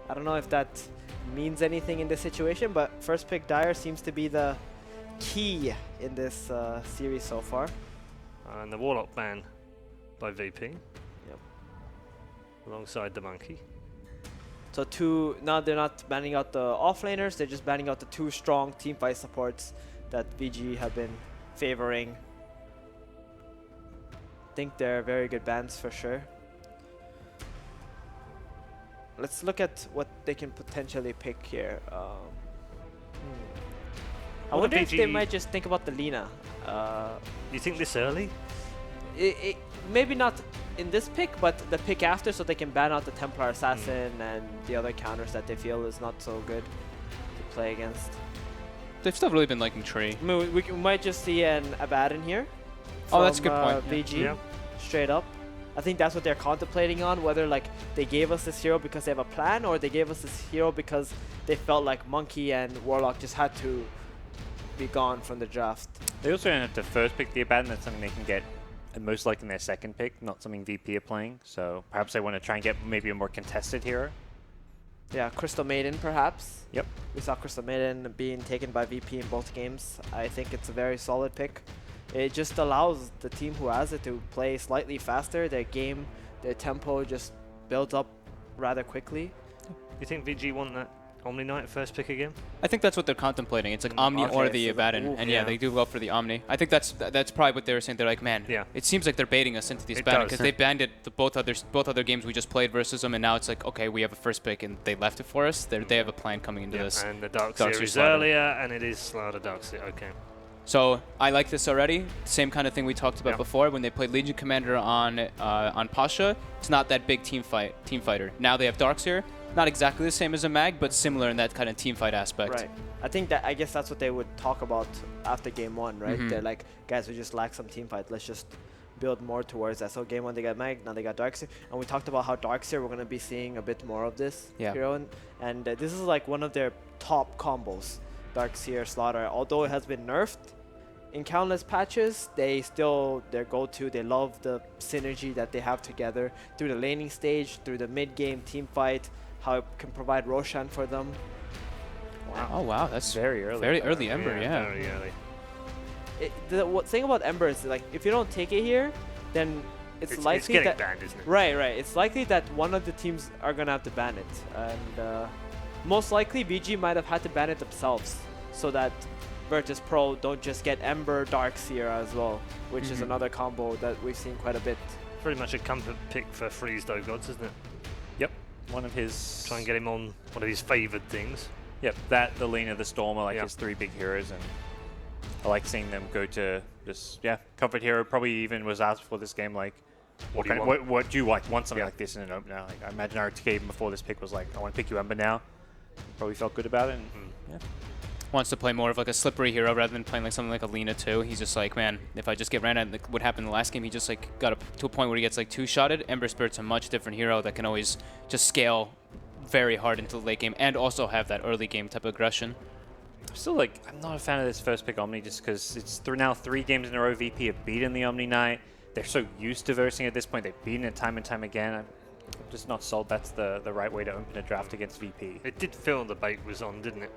I don't know if that means anything in this situation, but first pick Dire seems to be the key in this series so far. And the Warlock ban by VP. Yep. Alongside the Monkey. So now they're not banning out the offlaners, they're just banning out the 2 strong teamfight supports that VG have been favoring. I think they're very good bans for sure. Let's look at what they can potentially pick here. I wonder if they might just think about the Lina. You think this early? Maybe not in this pick, but the pick after, so they can ban out the Templar Assassin and the other counters that they feel is not so good to play against. They've still really been liking Tree. I mean, we might just see an Abaddon here. Oh, that's a good point. VG, straight up. I think that's what they're contemplating on, whether like they gave us this hero because they have a plan, or they gave us this hero because they felt like Monkey and Warlock just had to be gone from the draft. They also don't have to first pick the Abaddon. That's something they can get most likely in their second pick, not something VP are playing. So perhaps they want to try and get maybe a more contested hero. Yeah, Crystal Maiden perhaps. Yep. We saw Crystal Maiden being taken by VP in both games. I think it's a very solid pick. It just allows the team who has it to play slightly faster. Their game, their tempo just builds up rather quickly. You think VG want that Omni Knight first pick again? I think that's what they're contemplating. It's like Omni okay, or the so Abaddon. ooh, And yeah, they do go for the Omni. I think that's probably what they were saying. They're like, man, it seems like they're baiting us into these banning, because they banned it both other games we just played versus them, and now it's like, okay, we have a first pick and they left it for us. They have a plan coming into this. And the Darkseer is earlier, and it is Slaughter Darkseer. Okay. So I like this already. Same kind of thing we talked about before when they played Legion Commander on Pasha. It's not that big team fighter. Now they have Darkseer. Not exactly the same as a mag, but similar in that kind of team fight aspect. Right. I guess that's what they would talk about after game 1, right? They're like, guys, we just lack some team fight. Let's just build more towards that. So game 1 they got mag, now they got Darkseer, and we talked about how Darkseer we're gonna be seeing a bit more of this hero, and this is like one of their top combos, Darkseer Slaughter. Although it has been nerfed in countless patches, they still their go-to. They love the synergy that they have together through the laning stage, through the mid-game team fight, how it can provide Roshan for them. Wow. Oh wow, that's very early. Very early Ember, Very early. The thing about Ember is like if you don't take it here, then it's likely it's getting that banned, isn't it? Right. It's likely that one of the teams are gonna have to ban it, and most likely VG might have had to ban it themselves, so that Virtus Pro don't just get Ember Darkseer as well, which is another combo that we've seen quite a bit. Pretty much a comfort pick for Freeze though, Gods, isn't it? Yep. One of his... Try and get him on one of his favoured things. Yep, that, the Lina, the Storm are like his 3 big heroes, and I like seeing them go to just, comfort hero. Probably even was asked before this game, like, what do you like? Want something like this in an opener? Like, I imagine RTK even before this pick was like, I want to pick you Ember now. Probably felt good about it, and wants to play more of like a slippery hero rather than playing like something like a Lina too. He's just like, man, if I just get ran out, like what happened in the last game, he just like got to a point where he gets like 2-shotted. Ember Spirit's a much different hero that can always just scale very hard into the late game and also have that early game type of aggression. Still, like, I'm not a fan of this first pick Omni just because it's now 3 games in a row VP have beaten the Omni Knight. They're so used to versing at this point. They've beaten it time and time again. I'm just not sold that's the right way to open a draft against VP. It did feel the bait was on, didn't it?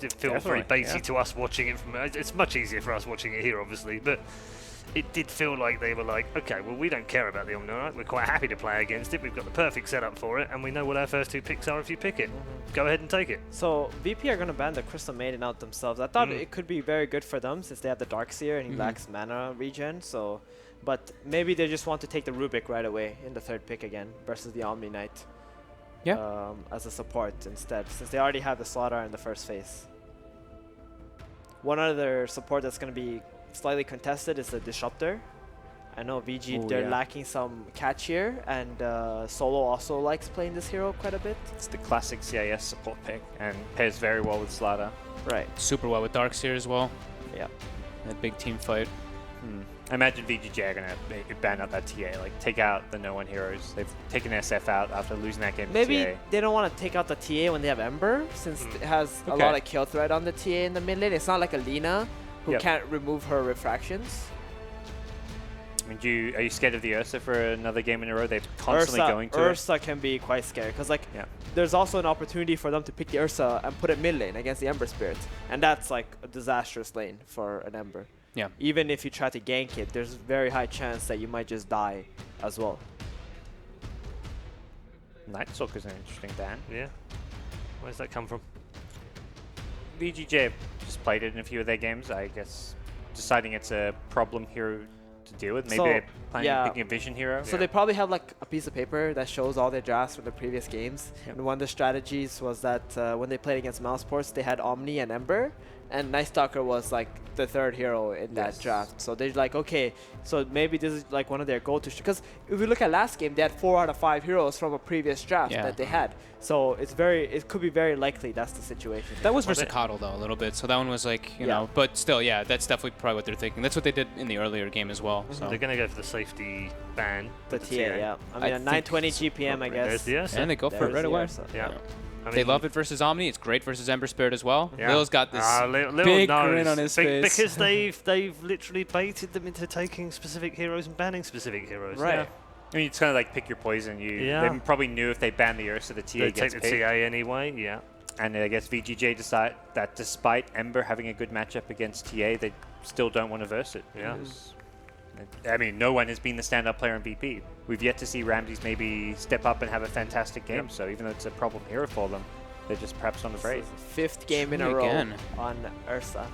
It felt Definitely, very baity to us watching it from. It's much easier for us watching it here, obviously, but it did feel like they were like, okay, well, we don't care about the Omni Knight. We're quite happy to play against it. We've got the perfect setup for it, and we know what our first 2 picks are if you pick it. Go ahead and take it. So VP are going to ban the Crystal Maiden out themselves. I thought it could be very good for them since they have the Darkseer and he lacks mana regen. So, but maybe they just want to take the Rubik right away in the 3rd pick again versus the Omni Knight. As a support instead, since they already have the Slaughter in the first phase. One other support that's going to be slightly contested is the Disruptor. I know VG, they're lacking some catch here, and Solo also likes playing this hero quite a bit. It's the classic CIS support pick and pairs very well with Slaughter. Right. Super well with Darkseer as well. Yeah. That big team fight. I imagine VGJ are going to ban out that TA, like take out the no-one heroes. They've taken SF out after losing that game to Maybe TA. they don't want to take out the TA when they have Ember, since it has a lot of kill threat on the TA in the mid lane. It's not like a Lina who can't remove her refractions. I mean, are you scared of the Ursa for another game in a row? They're constantly going to Ursa can be quite scary because like there's also an opportunity for them to pick the Ursa and put it mid lane against the Ember Spirit, and that's like a disastrous lane for an Ember. Yeah. Even if you try to gank it, there's a very high chance that you might just die as well. Night Stalker's an interesting ban. Yeah. Where's that come from? VGJ just played it in a few of their games. I guess deciding it's a problem hero to deal with. Maybe they're planning on picking a vision hero. So they probably have like a piece of paper that shows all their drafts from the previous games. Yep. And one of the strategies was that when they played against Mousesports, they had Omni and Ember, and Night Stalker was like the third hero in that draft. So they're like, okay, so maybe this is like one of their go-to, because if you look at last game, they had 4 out of 5 heroes from a previous draft that they had. So it could be very likely that's the situation. That was Versacottle though a little bit, so that one was like, you know, but still, yeah, that's definitely probably what they're thinking. That's what they did in the earlier game as well. So they're going to go for the safety ban. The TA, yeah. I mean, a 920 GPM, I guess. And they go for it right away. Yeah. I mean, they love it versus Omni. It's great versus Ember Spirit as well. Yeah. Lil's got this Lil big knows. grin on his face. Because they've literally baited them into taking specific heroes and banning specific heroes. Right. Yeah. I mean, it's kind of like pick your poison. They probably knew if they ban the Ursa, the TA They gets take the picked. TA anyway, yeah. And I guess VGJ decide that despite Ember having a good matchup against TA, they still don't want to verse it. Yeah. I mean, no one has been the stand-up player in VP. We've yet to see Ramses maybe step up and have a fantastic game. So even though it's a problem hero for them, they're just perhaps not afraid. 5th game in a row on Ursa.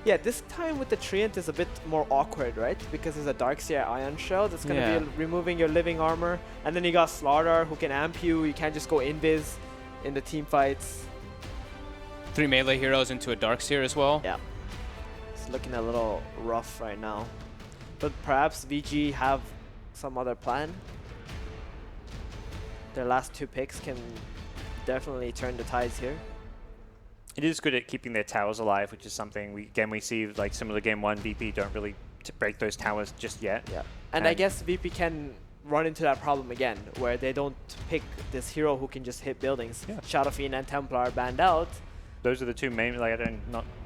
Yeah, this time with the Treant is a bit more awkward, right? Because there's a Darkseer Ion Shell that's going to be removing your living armor. And then you got Slaughter who can amp you. You can't just go invis in the team fights. 3 melee heroes into a Darkseer as well. Yeah. It's looking a little rough right now. But perhaps VG have some other plan. Their last 2 picks can definitely turn the tides here. It is good at keeping their towers alive, which is something we see like similar to game 1. VP don't really break those towers just yet. Yeah, and I guess VP can run into that problem again, where they don't pick this hero who can just hit buildings. Shadow Fiend and Templar are banned out. Those are the 2 main. Like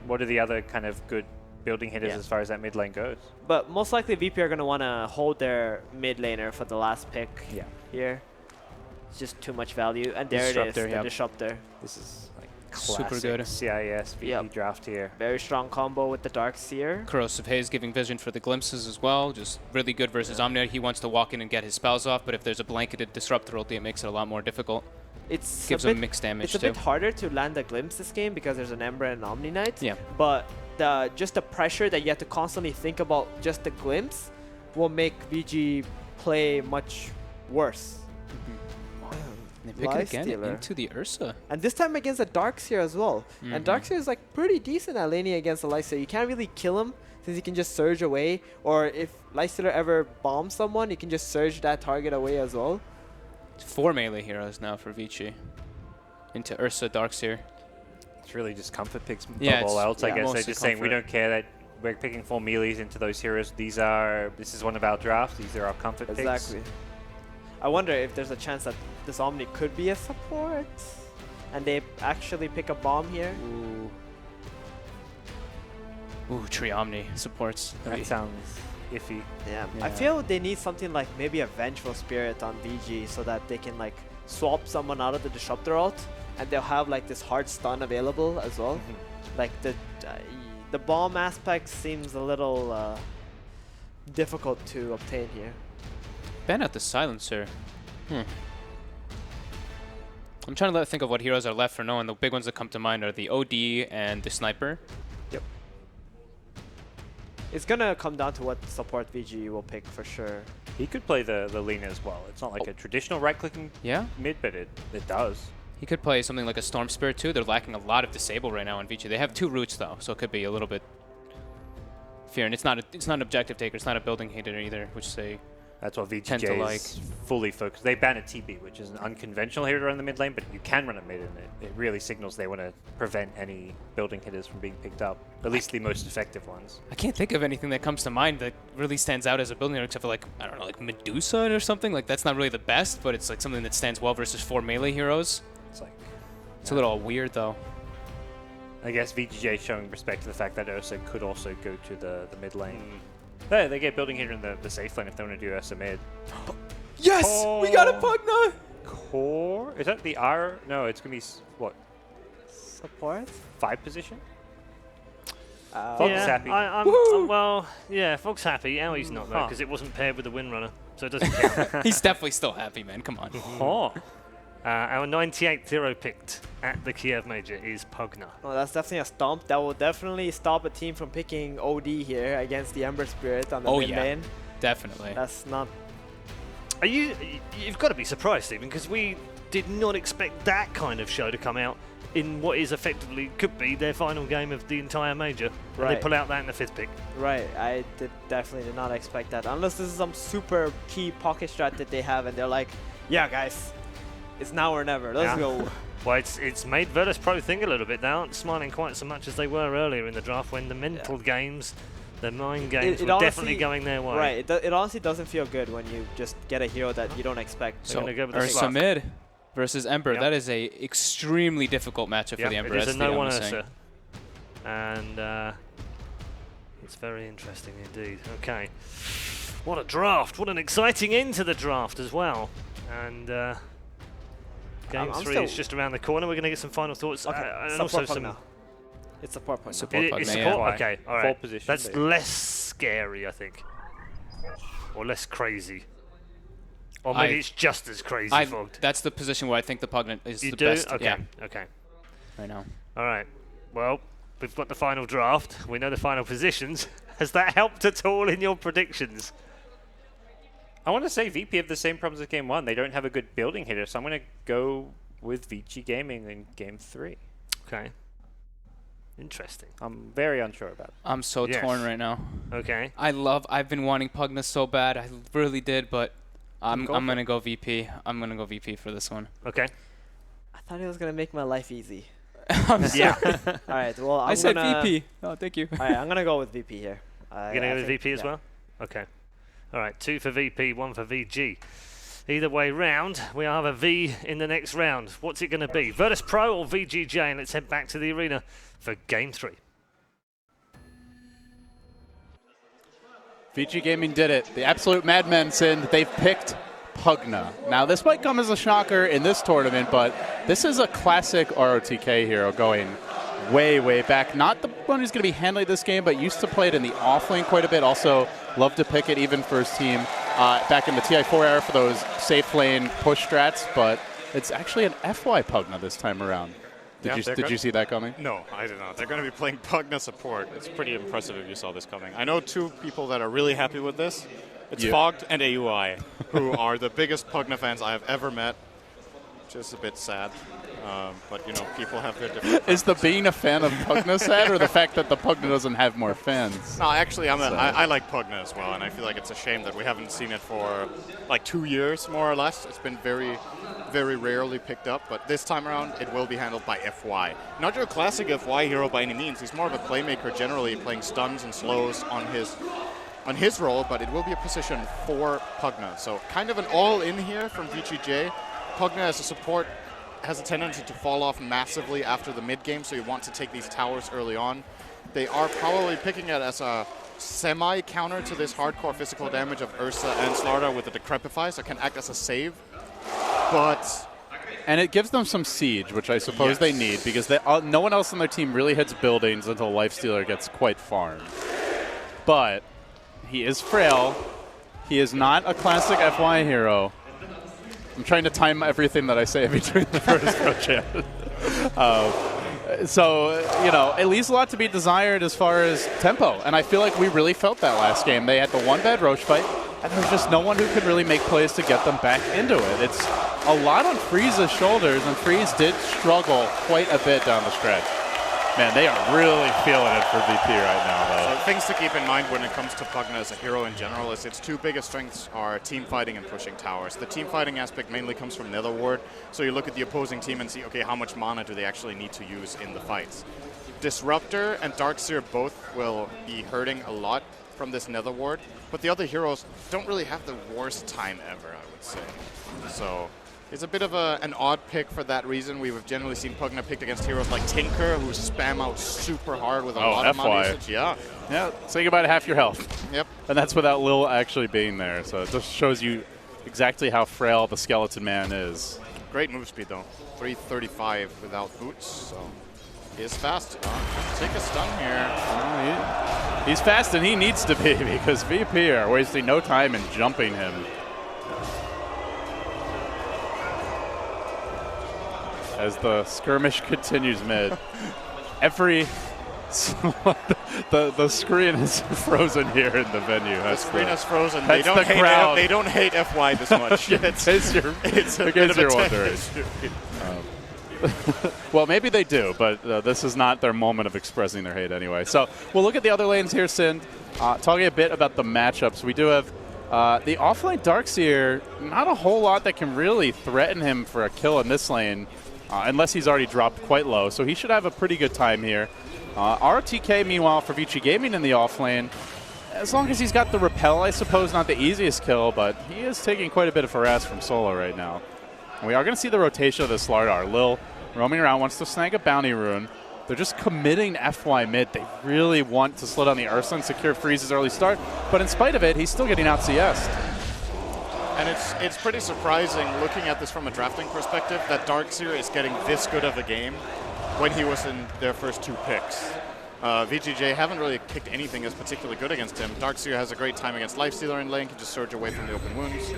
what are the other kind of good building hitters as far as that mid lane goes? But most likely VP are going to want to hold their mid laner for the last pick here. It's just too much value, and there it is, the Disruptor. This is like super good. CIS VP draft here. Very strong combo with the Darkseer. Corrosive Haze giving vision for the glimpses as well. Just really good versus Omni. He wants to walk in and get his spells off, but if there's a blanketed Disruptor ulti, it makes it a lot more difficult. It gives him mixed damage too. It's a bit harder to land a glimpse this game because there's an Ember and an Omni Knight. Yeah. But just the pressure that you have to constantly think about just the glimpse will make VG play much worse. They pick it again into the Ursa. And this time against a Darkseer as well. And Darkseer is like pretty decent at laning against a Lifestealer. You can't really kill him since he can just surge away. Or if Lifestealer ever bombs someone, you can just surge that target away as well. 4 melee heroes now for Vici. Into Ursa, Darkseer. It's really just comfort picks above all else, I guess. They're just saying we don't care that we're picking 4 melees into those heroes. This is one of our drafts. These are our comfort picks. Exactly. I wonder if there's a chance that this Omni could be a support, and they actually pick a bomb here. Ooh, Tree Omni supports. That sounds iffy. Yeah. I feel they need something like maybe a Vengeful Spirit on VG so that they can like swap someone out of the Disruptor ult, and they'll have like this hard stun available as well. Like the bomb aspect seems a little difficult to obtain here. Ban out the Silencer. I'm trying to think of what heroes are left for no, and the big ones that come to mind are the OD and the Sniper. Yep. It's gonna come down to what support VG will pick for sure. He could play the Lina as well. It's not like a traditional right-clicking mid, but it does. He could play something like a Storm Spirit too. They're lacking a lot of disable right now on Vici. They have 2 roots though, so it could be a little bit fear. And it's not an objective taker. It's not a building hitter either, which they That's what tend to VGJ like. is fully focused. They ban a TB, which is an unconventional hero in the mid lane, but you can run a mid, and it really signals they want to prevent any building hitters from being picked up, at least the most effective ones. I can't think of anything that comes to mind that really stands out as a building hitter, except for like, I don't know, like Medusa or something. Like that's not really the best, but it's like something that stands well versus 4 melee heroes. It's a little weird though. I guess VGJ showing respect to the fact that Ursa could also go to the mid lane. Hey, they get building here in the safe lane if they want to do us a mid. Yes! We got a Pugna! Core? Is that the R? No, it's going to be, what, Support? 5 position? Uh, Fog's Yeah, happy. well, yeah, Fog's happy. Aui's not though, because it wasn't paired with the Windrunner, so it doesn't count. He's definitely still happy, man. Come on. Oh. Our 98th hero picked at the Kiev Major is Pugna. well, that's definitely a stomp. That will definitely stop a team from picking OD here against the Ember Spirit on the mid lane. Definitely. That's not... You've got to be surprised, Stephen, because we did not expect that kind of show to come out in what is effectively, could be their final game of the entire major. And Right. they pull out that in the 5th pick. Right, I definitely did not expect that. Unless this is some super key pocket strat that they have and they're like, yeah guys, it's now or never, let's Yeah. go. Well, it's made Virtus Pro think a little bit. They aren't smiling quite so much as they were earlier in the draft when the mental games, the mind games It were honestly- definitely going their way. Right, it honestly doesn't feel good when you just get a hero that you don't expect. So- gonna go with the Ursa Slav. mid versus Ember. Yep. That is a extremely difficult matchup for the Ember. It is as a Theo no-one was saying. Ursa. And it's very interesting indeed. Okay. What a draft. What an exciting end to the draft as well. And game I'm 3 is just around the corner. We're going to get some final thoughts. Okay, and also support some... now. It's support point now. Support Pugna, It's yeah. support? Okay, all right. Full position, That's but- less scary, I think. Or less crazy. Or maybe it's just as crazy, Fogged. That's the position where I think the Pugna is You the do? best. Okay, Yeah, okay. right now. All right. Well, we've got the final draft. We know the final positions. Has that helped at all in your predictions? I want to say VP have the same problems as game 1. They don't have a good building hitter, so I'm going to go with Vici Gaming in game 3. Okay. Interesting. I'm very unsure about it. I'm so Yes. torn right now. Okay. I've been wanting Pugna so bad. I really did, but I'm Go for gonna go VP. I'm gonna go VP for this one. Okay. I thought it was going to make my life easy. Yeah. Alright, well I said gonna, VP. Oh, thank you. Alright, I'm going to go with VP here. You're going to go with VP as well? Okay. All right. 2 for VP, 1 for VG. Either way round, we have a V in the next round. What's it going to be? Virtus Pro or VGJ? And let's head back to the arena for game 3. Vici Gaming did it. The absolute madmen sinned. They've picked Pugna. Now, this might come as a shocker in this tournament, but this is a classic ROTK hero going way, way back. Not the one who's going to be handling this game, but used to play it in the offlane quite a bit. Also, loved to pick it even for his team back in the TI4 era for those safe lane push strats, but it's actually an FY Pugna this time around. Did you see that coming? No, I did not. They're going to be playing Pugna support. It's pretty impressive if you saw this coming. I know 2 people that are really happy with this. It's Fogged and AUI, who are the biggest Pugna fans I have ever met. Just a bit sad. But, you know, people have their different... Is the being a fan of Pugna sad, or the fact that the Pugna doesn't have more fans? No, actually, I like Pugna as well, and I feel like it's a shame that we haven't seen it for like 2 years, more or less. It's been very, very rarely picked up, but this time around, it will be handled by FY. Not your classic FY hero by any means. He's more of a playmaker, generally playing stuns and slows on his role, but it will be a position for Pugna. So kind of an all-in here from Vici J. Pugna as a support has a tendency to fall off massively after the mid game, so you want to take these towers early on. They are probably picking it as a semi-counter to this hardcore physical damage of Ursa and Slardar with the Decrepify, so it can act as a save. But... And it gives them some siege, which I suppose they need, because no one else on their team really hits buildings until Lifestealer gets quite farmed. But he is frail. He is not a classic FY hero. I'm trying to time everything that I say between the first pro chat. So, you know, it leaves a lot to be desired as far as tempo. And I feel like we really felt that last game. They had the one-bad Roche fight, and there was just no one who could really make plays to get them back into it. It's a lot on Freeze's shoulders, and Freeze did struggle quite a bit down the stretch. Man, they are really feeling it for VP right now, though. So things to keep in mind when it comes to Pugna as a hero in general is its 2 biggest strengths are team fighting and pushing towers. The team fighting aspect mainly comes from Nether Ward, so you look at the opposing team and see, okay, how much mana do they actually need to use in the fights. Disruptor and Darkseer both will be hurting a lot from this Nether Ward, but the other heroes don't really have the worst time ever, I would say. So It's a bit of an odd pick for that reason. We've generally seen Pugna picked against heroes like Tinker, who spam out super hard with a lot of mana usage. Yeah. Yeah, say goodbye to half your health. Yep. And that's without Lil actually being there. So it just shows you exactly how frail the Skeleton Man is. Great move speed, though. 335 without boots, so he is fast. Take a stun here. Well, he's fast and he needs to be because VP are wasting no time in jumping him. As the skirmish continues mid, the screen is frozen here in the venue. The screen is frozen. They don't hate FY this much. It's a bit of a wondering. Well, maybe they do, but this is not their moment of expressing their hate anyway. So we'll look at the other lanes here, Sind. Talking a bit about the matchups, we do have the offlane Darkseer. Not a whole lot that can really threaten him for a kill in this lane. Unless he's already dropped quite low, so he should have a pretty good time here. RTK, meanwhile, for Vici Gaming in the offlane, as long as he's got the repel, I suppose not the easiest kill, but he is taking quite a bit of harass from solo right now. And we are going to see the rotation of the Slardar. Lil roaming around, wants to snag a bounty rune. They're just committing FY mid. They really want to slow down the Ursa and secure Freeze's early start, but in spite of it, he's still getting out CS'd. And it's pretty surprising, looking at this from a drafting perspective, that Darkseer is getting this good of a game when he was in their first 2 picks. VGJ haven't really picked anything that's particularly good against him. Darkseer has a great time against Lifestealer in lane, can just surge away from the open wounds.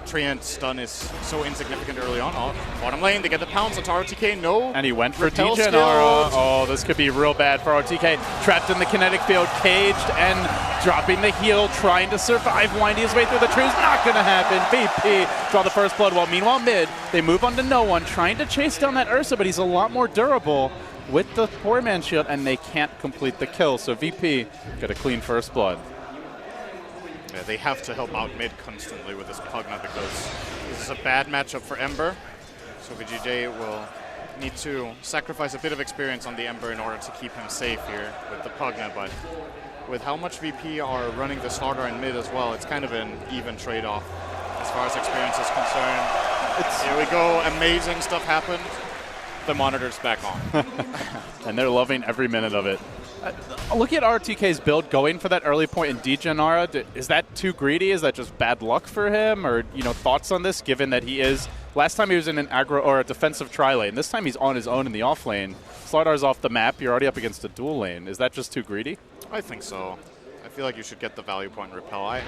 Treant's stun is so insignificant early on. Bottom lane, they get the pounce onto RTK, no. And he went for repel Degenara. Oh, this could be real bad for RTK. Trapped in the kinetic field, caged, and dropping the heal, trying to survive, winding his way through the trees. Not going to happen. VP draw the first blood. Meanwhile, mid, they move on to no one, trying to chase down that Ursa, but he's a lot more durable with the poor man shield, and they can't complete the kill. So VP get a clean first blood. Yeah, they have to help out mid constantly with this Pugna because this is a bad matchup for Ember. So VGJ will need to sacrifice a bit of experience on the Ember in order to keep him safe here with the Pugna, but with how much VP are running the Slardar in mid as well, it's kind of an even trade-off as far as experience is concerned. Here we go, amazing stuff happened. The monitor's back on. And they're loving every minute of it. Look at RTK's build going for that early point in Degenara. Is that too greedy? Is that just bad luck for him? Or, thoughts on this, given that he is... Last time he was in an aggro or a defensive tri-lane. This time he's on his own in the off lane. Slardar's off the map. You're already up against a dual lane. Is that just too greedy? I think so. I feel like you should get the value point repel. I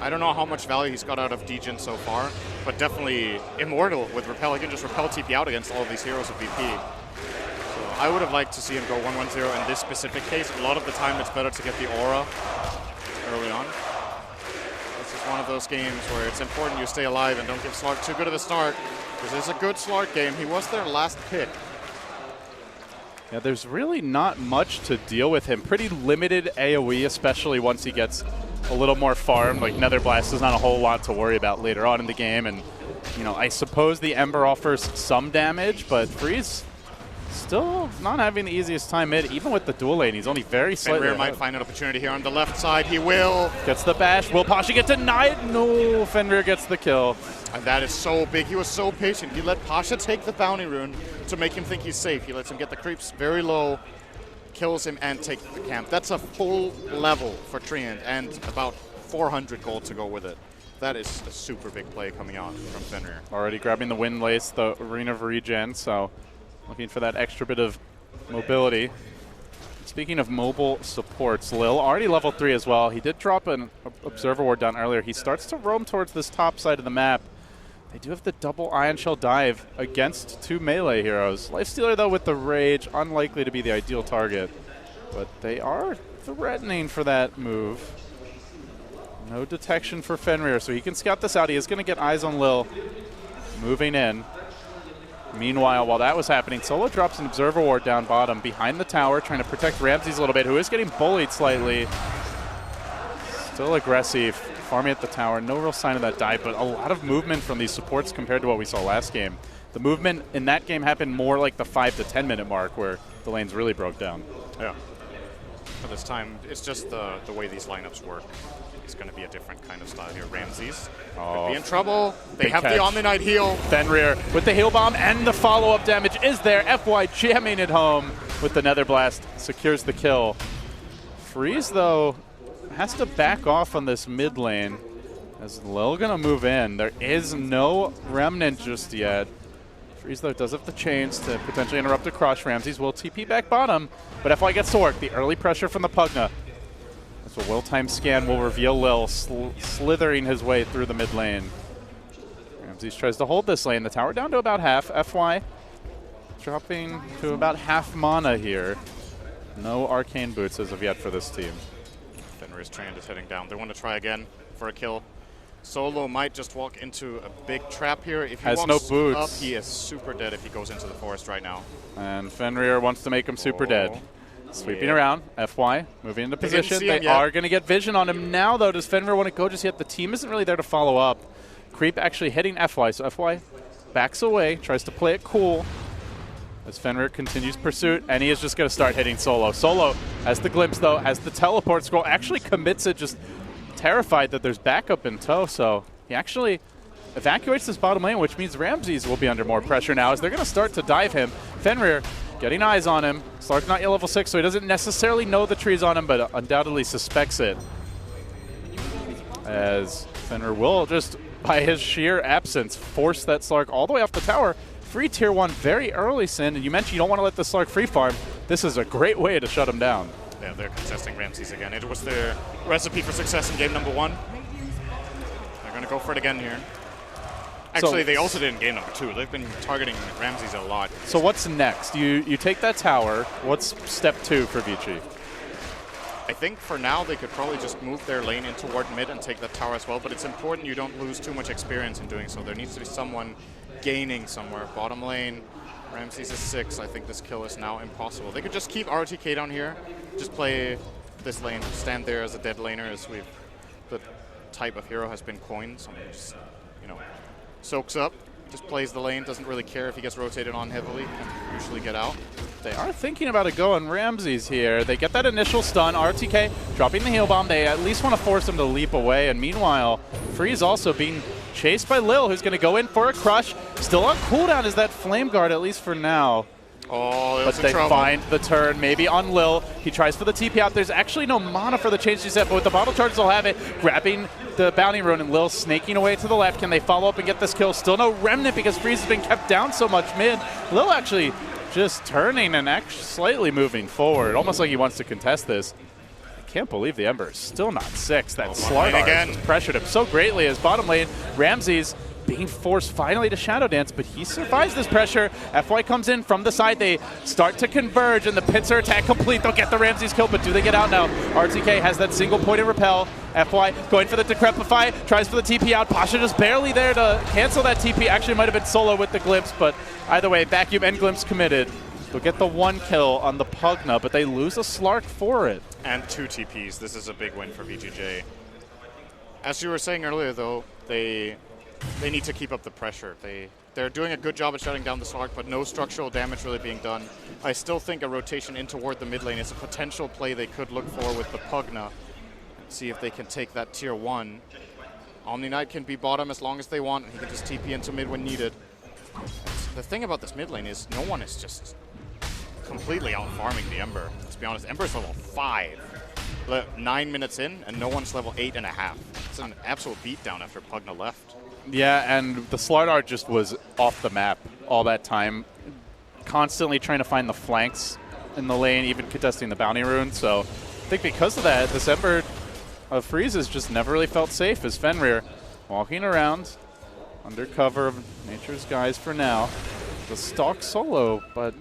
don't know how much value he's got out of Degen so far, but definitely immortal with repel. He can just repel TP out against all of these heroes with VP. So I would have liked to see him go 1-1-0 in this specific case. A lot of the time it's better to get the aura early on. This is one of those games where it's important you stay alive and don't give Slark too good of a start, because it's a good Slark game. He was their last pick. Yeah, there's really not much to deal with him. Pretty limited AoE, especially once he gets a little more farmed. Like Nether Blast is not a whole lot to worry about later on in the game. And, I suppose the Ember offers some damage, but Freeze still not having the easiest time mid, even with the dual lane. He's only very slightly Fenrir might find an opportunity here on the left side. He will. Gets the bash. Will Pasha get denied? No, Fenrir gets the kill. And that is so big. He was so patient. He let Pasha take the bounty rune to make him think he's safe. He lets him get the creeps very low, kills him, and takes the camp. That's a full level for Treant, and about 400 gold to go with it. That is a super big play coming out from Fenrir. Already grabbing the Wind Lace, the Arena of Regen, so looking for that extra bit of mobility. Speaking of mobile supports, Lil already level 3 as well. He did drop an Observer Ward down earlier. He starts to roam towards this top side of the map. They do have the double Ion Shell dive against 2 melee heroes. Lifestealer, though, with the Rage, unlikely to be the ideal target. But they are threatening for that move. No detection for Fenrir, so he can scout this out. He is going to get eyes on Lil. Moving in. Meanwhile, while that was happening, Solo drops an Observer Ward down bottom behind the tower, trying to protect Ramses a little bit, who is getting bullied slightly. Still aggressive, farming at the tower. No real sign of that dive, but a lot of movement from these supports compared to what we saw last game. The movement in that game happened more like the 5 to 10 minute mark, where the lanes really broke down. Yeah. But this time, it's just the way these lineups work. It's going to be a different kind of style here. Ramses Oh, could be in trouble. They big have catch. the Omni-Knight heal. Fenrir with the heal bomb and the follow-up damage is there. FY jamming it home with the Nether Blast, secures the kill. Freeze, though, has to back off on this mid lane as Lil gonna move in. There is no Remnant just yet. Freeze, though, does have the chains to potentially interrupt a crush. Ramses will TP back bottom, but FY gets to work. The early pressure from the Pugna. So well-timed scan will reveal Lil slithering his way through the mid lane. Ramses tries to hold this lane. The tower down to about half. FY dropping to about half mana here. No arcane boots as of yet for this team. Fenrir's Trand is heading down. They want to try again for a kill. Solo might just walk into a big trap here. If he Has walks no boots. up, he is super dead if he goes into the forest right now. And Fenrir wants to make him super dead. Sweeping Yeah. around, FY moving into They didn't position. see him They yet. are going to get vision on him now, though. Does Fenrir want to go just yet? The team isn't really there to follow up. Creep actually hitting FY, so FY backs away, tries to play it cool as Fenrir continues pursuit, and he is just going to start hitting Solo. Solo has the glimpse, though, has the teleport scroll, actually commits it, just terrified that there's backup in tow, so he actually evacuates this bottom lane, which means Ramses will be under more pressure now as they're going to start to dive him. Fenrir getting eyes on him. Slark not yet level 6, so he doesn't necessarily know the tree's on him, but undoubtedly suspects it. As Fenrir will just, by his sheer absence, force that Slark all the way off the tower. Free tier 1 very early, Sin, and you mentioned you don't want to let the Slark free farm. This is a great way to shut him down. Yeah, they're contesting Ramses again. It was their recipe for success in game number 1. They're going to go for it again here. Actually, they also did in game number 2. They've been targeting Ramses a lot. So what's next? You take that tower. What's step 2 for Vici? I think for now they could probably just move their lane in toward mid and take that tower as well, but it's important you don't lose too much experience in doing so. There needs to be someone gaining somewhere. Bottom lane, Ramses is 6. I think this kill is now impossible. They could just keep RTK down here, just play this lane, stand there as a dead laner as the type of hero has been coined. So just, soaks up, just plays the lane, doesn't really care if he gets rotated on heavily, can usually get out. They are thinking about a go on Ramses here. They get that initial stun, RTK dropping the heal bomb. They at least want to force him to leap away, and meanwhile, Freeze also being chased by Lil, who's going to go in for a crush. Still on cooldown is that Flame Guard, at least for now. Oh, But they find the turn, maybe on Lil. He tries for the TP out. There's actually no mana for the change reset, but with the bottle charges, they'll have it. Grabbing the bounty rune, and Lil snaking away to the left. Can they follow up and get this kill? Still no Remnant because Freeze has been kept down so much mid. Lil actually just turning and actually slightly moving forward, almost like he wants to contest this. I can't believe the Ember is still not 6. That Slardar again has pressured him so greatly as bottom lane. Ramses being forced finally to Shadow Dance, but he survives this pressure. FY comes in from the side. They start to converge, and the pincer attack complete. They'll get the Ramses kill, but do they get out now? RTK has that single point of repel. FY going for the Decrepify, tries for the TP out. Pasha just barely there to cancel that TP. Actually might have been Solo with the glimpse, but either way, vacuum and glimpse committed. They'll get the 1 kill on the Pugna, but they lose a Slark for it. And 2 TPs. This is a big win for VGJ. As you were saying earlier, though, they need to keep up the pressure. They're doing a good job at shutting down the Slark, but no structural damage really being done. I still think a rotation in toward the mid lane is a potential play they could look for with the Pugna. See if they can take that tier 1. Omni-Knight can be bottom as long as they want, and he can just TP into mid when needed. The thing about this mid lane is no one is just completely out-farming the Ember. Let's be honest, Ember's level 5. 9 minutes in, and no one's level 8.5. It's an absolute beatdown after Pugna left. Yeah, and the Slardar just was off the map all that time, constantly trying to find the flanks in the lane, even contesting the bounty rune. So I think because of that, this Ember of Freeze has just never really felt safe as Fenrir walking around under cover of nature's guise for now. The stalk Solo, but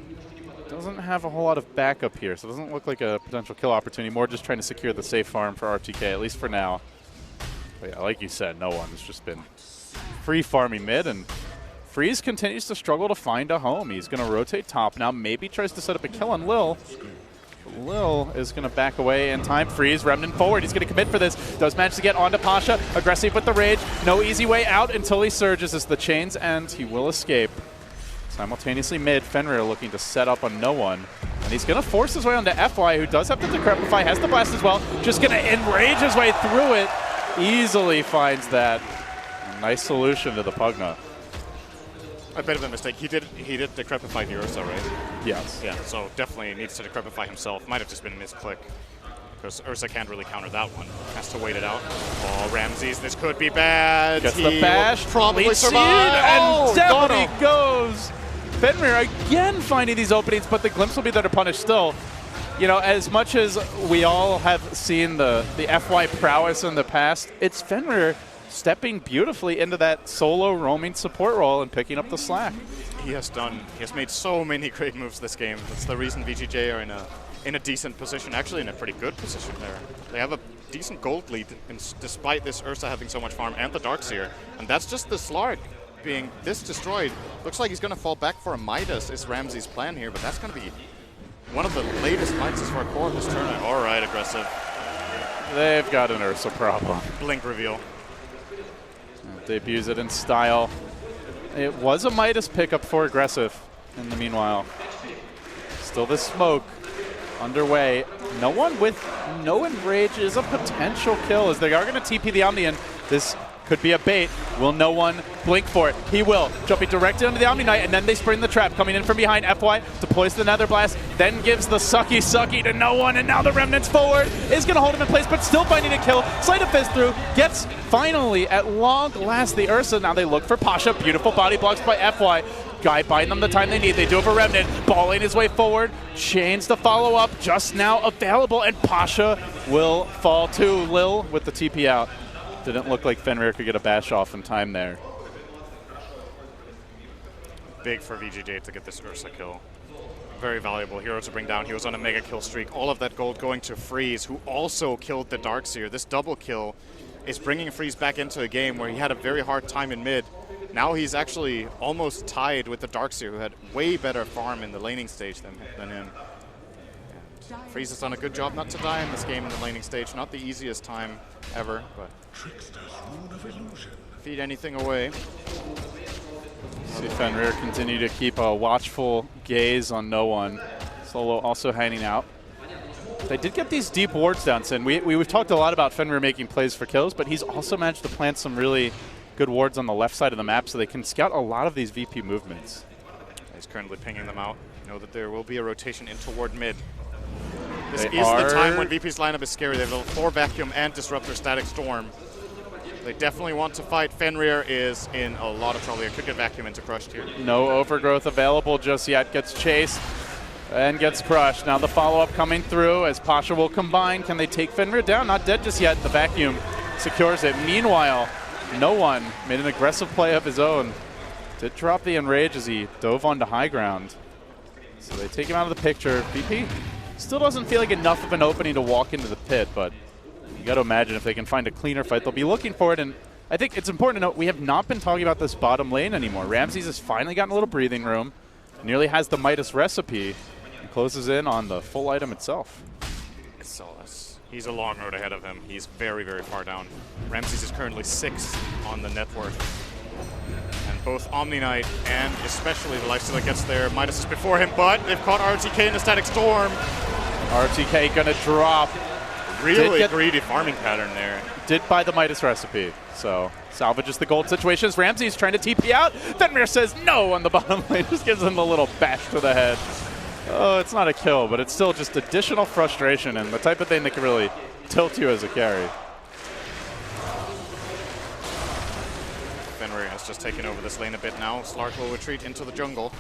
doesn't have a whole lot of backup here, so it doesn't look like a potential kill opportunity, more just trying to secure the safe farm for RTK, at least for now. But yeah, like you said, no one has just been free farming mid, and Freeze continues to struggle to find a home. He's going to rotate top now, maybe tries to set up a kill on Lil. Lil is going to back away in time. Freeze, Remnant forward. He's going to commit for this. Does manage to get onto Pasha. Aggressive with the rage. No easy way out until he surges as the chains end. He will escape. Simultaneously mid, Fenrir looking to set up on no one. And he's going to force his way onto FY, who does have the Decrepify, has the blast as well. Just going to enrage his way through it. easily finds that. Nice solution to the Pugna. A bit of a mistake. He did decrepify the Ursa, right? Yes. Yeah, so definitely needs to decrepify himself. Might have just been a misclick, because Ursa can't really counter that one. Has to wait it out. Oh, Ramses, this could be bad. Gets the bash. Probably survive. And down he goes. Fenrir again finding these openings, but the glimpse will be there to punish still. You know, as much as we all have seen the FY prowess in the past, it's Fenrir stepping beautifully into that solo roaming support role and picking up the slack. He has made so many great moves this game. That's the reason Vici J are in a decent position, actually in a pretty good position there. They have a decent gold lead despite this Ursa having so much farm and the Darkseer. And that's just the Slark being this destroyed. Looks like he's going to fall back for a Midas is Ramsey's plan here, but that's going to be one of the latest Midas for a core of this tournament. All right, aggressive. They've got an Ursa problem. Blink reveal. Debuts it in style. It was a Midas pickup for aggressive in the meanwhile. Still this smoke underway. No one with no enrage is a potential kill as they are going to TP the Omni in. This could be a bait. Will no one blink for it? He will. Jumping directly into the Omni Knight, and then they spring the trap. Coming in from behind, FY deploys the Nether Blast, then gives the sucky to no one, and now the Remnants forward is going to hold him in place, but still finding a kill. Sleight of Fist through, gets finally, at long last, the Ursa. Now they look for Pasha. Beautiful body blocks by FY. Guy buying them the time they need. They do have a Remnant. Balling his way forward. Chains to follow up. Just now available, and Pasha will fall too. Lil with the TP out. Didn't look like Fenrir could get a bash off in time there. Big for VGJ to get this Ursa kill. Very valuable hero to bring down. He was on a mega kill streak. All of that gold going to Freeze, who also killed the Darkseer. This double kill is bringing Freeze back into a game where he had a very hard time in mid. Now he's actually almost tied with the Darkseer, who had way better farm in the laning stage than him. And Freeze has done a good job not to die in this game in the laning stage. Not the easiest time ever, but feed anything away. See Fenrir continue to keep a watchful gaze on no one. Solo also hanging out. They did get these deep wards down, Sin. We've talked a lot about Fenrir making plays for kills, but he's also managed to plant some really good wards on the left side of the map so they can scout a lot of these VP movements. He's currently pinging them out. Know that there will be a rotation in toward mid. This They is are the time when VP's lineup is scary. They have level 4 Vacuum and Disruptor Static Storm. They definitely want to fight. Fenrir is in a lot of trouble here. Could get Vacuum into crushed here. No overgrowth available just yet. Gets chased and gets crushed. Now the follow-up coming through as Pasha will combine. Can they take Fenrir down? Not dead just yet. The Vacuum secures it. Meanwhile, no one made an aggressive play of his own. Did drop the Enrage as he dove onto high ground. So they take him out of the picture. VP still doesn't feel like enough of an opening to walk into the pit, but you got to imagine if they can find a cleaner fight, they'll be looking for it. And I think it's important to note we have not been talking about this bottom lane anymore. Ramses has finally gotten a little breathing room, nearly has the Midas recipe, and closes in on the full item itself. He's a long road ahead of him. He's very, very far down. Ramses is currently 6th on the net worth. And both Omni Knight and especially the Lifestealer gets there. Midas is before him, but they've caught RTK in the Static Storm. RTK gonna drop. Really greedy farming pattern there. Did buy the Midas recipe, so salvages the gold situations. Ramsey's trying to TP out. Fenrir says no on the bottom lane, just gives him a little bash to the head. Oh, it's not a kill, but it's still just additional frustration and the type of thing that can really tilt you as a carry. Fenrir has just taken over this lane a bit now. Slark will retreat into the jungle.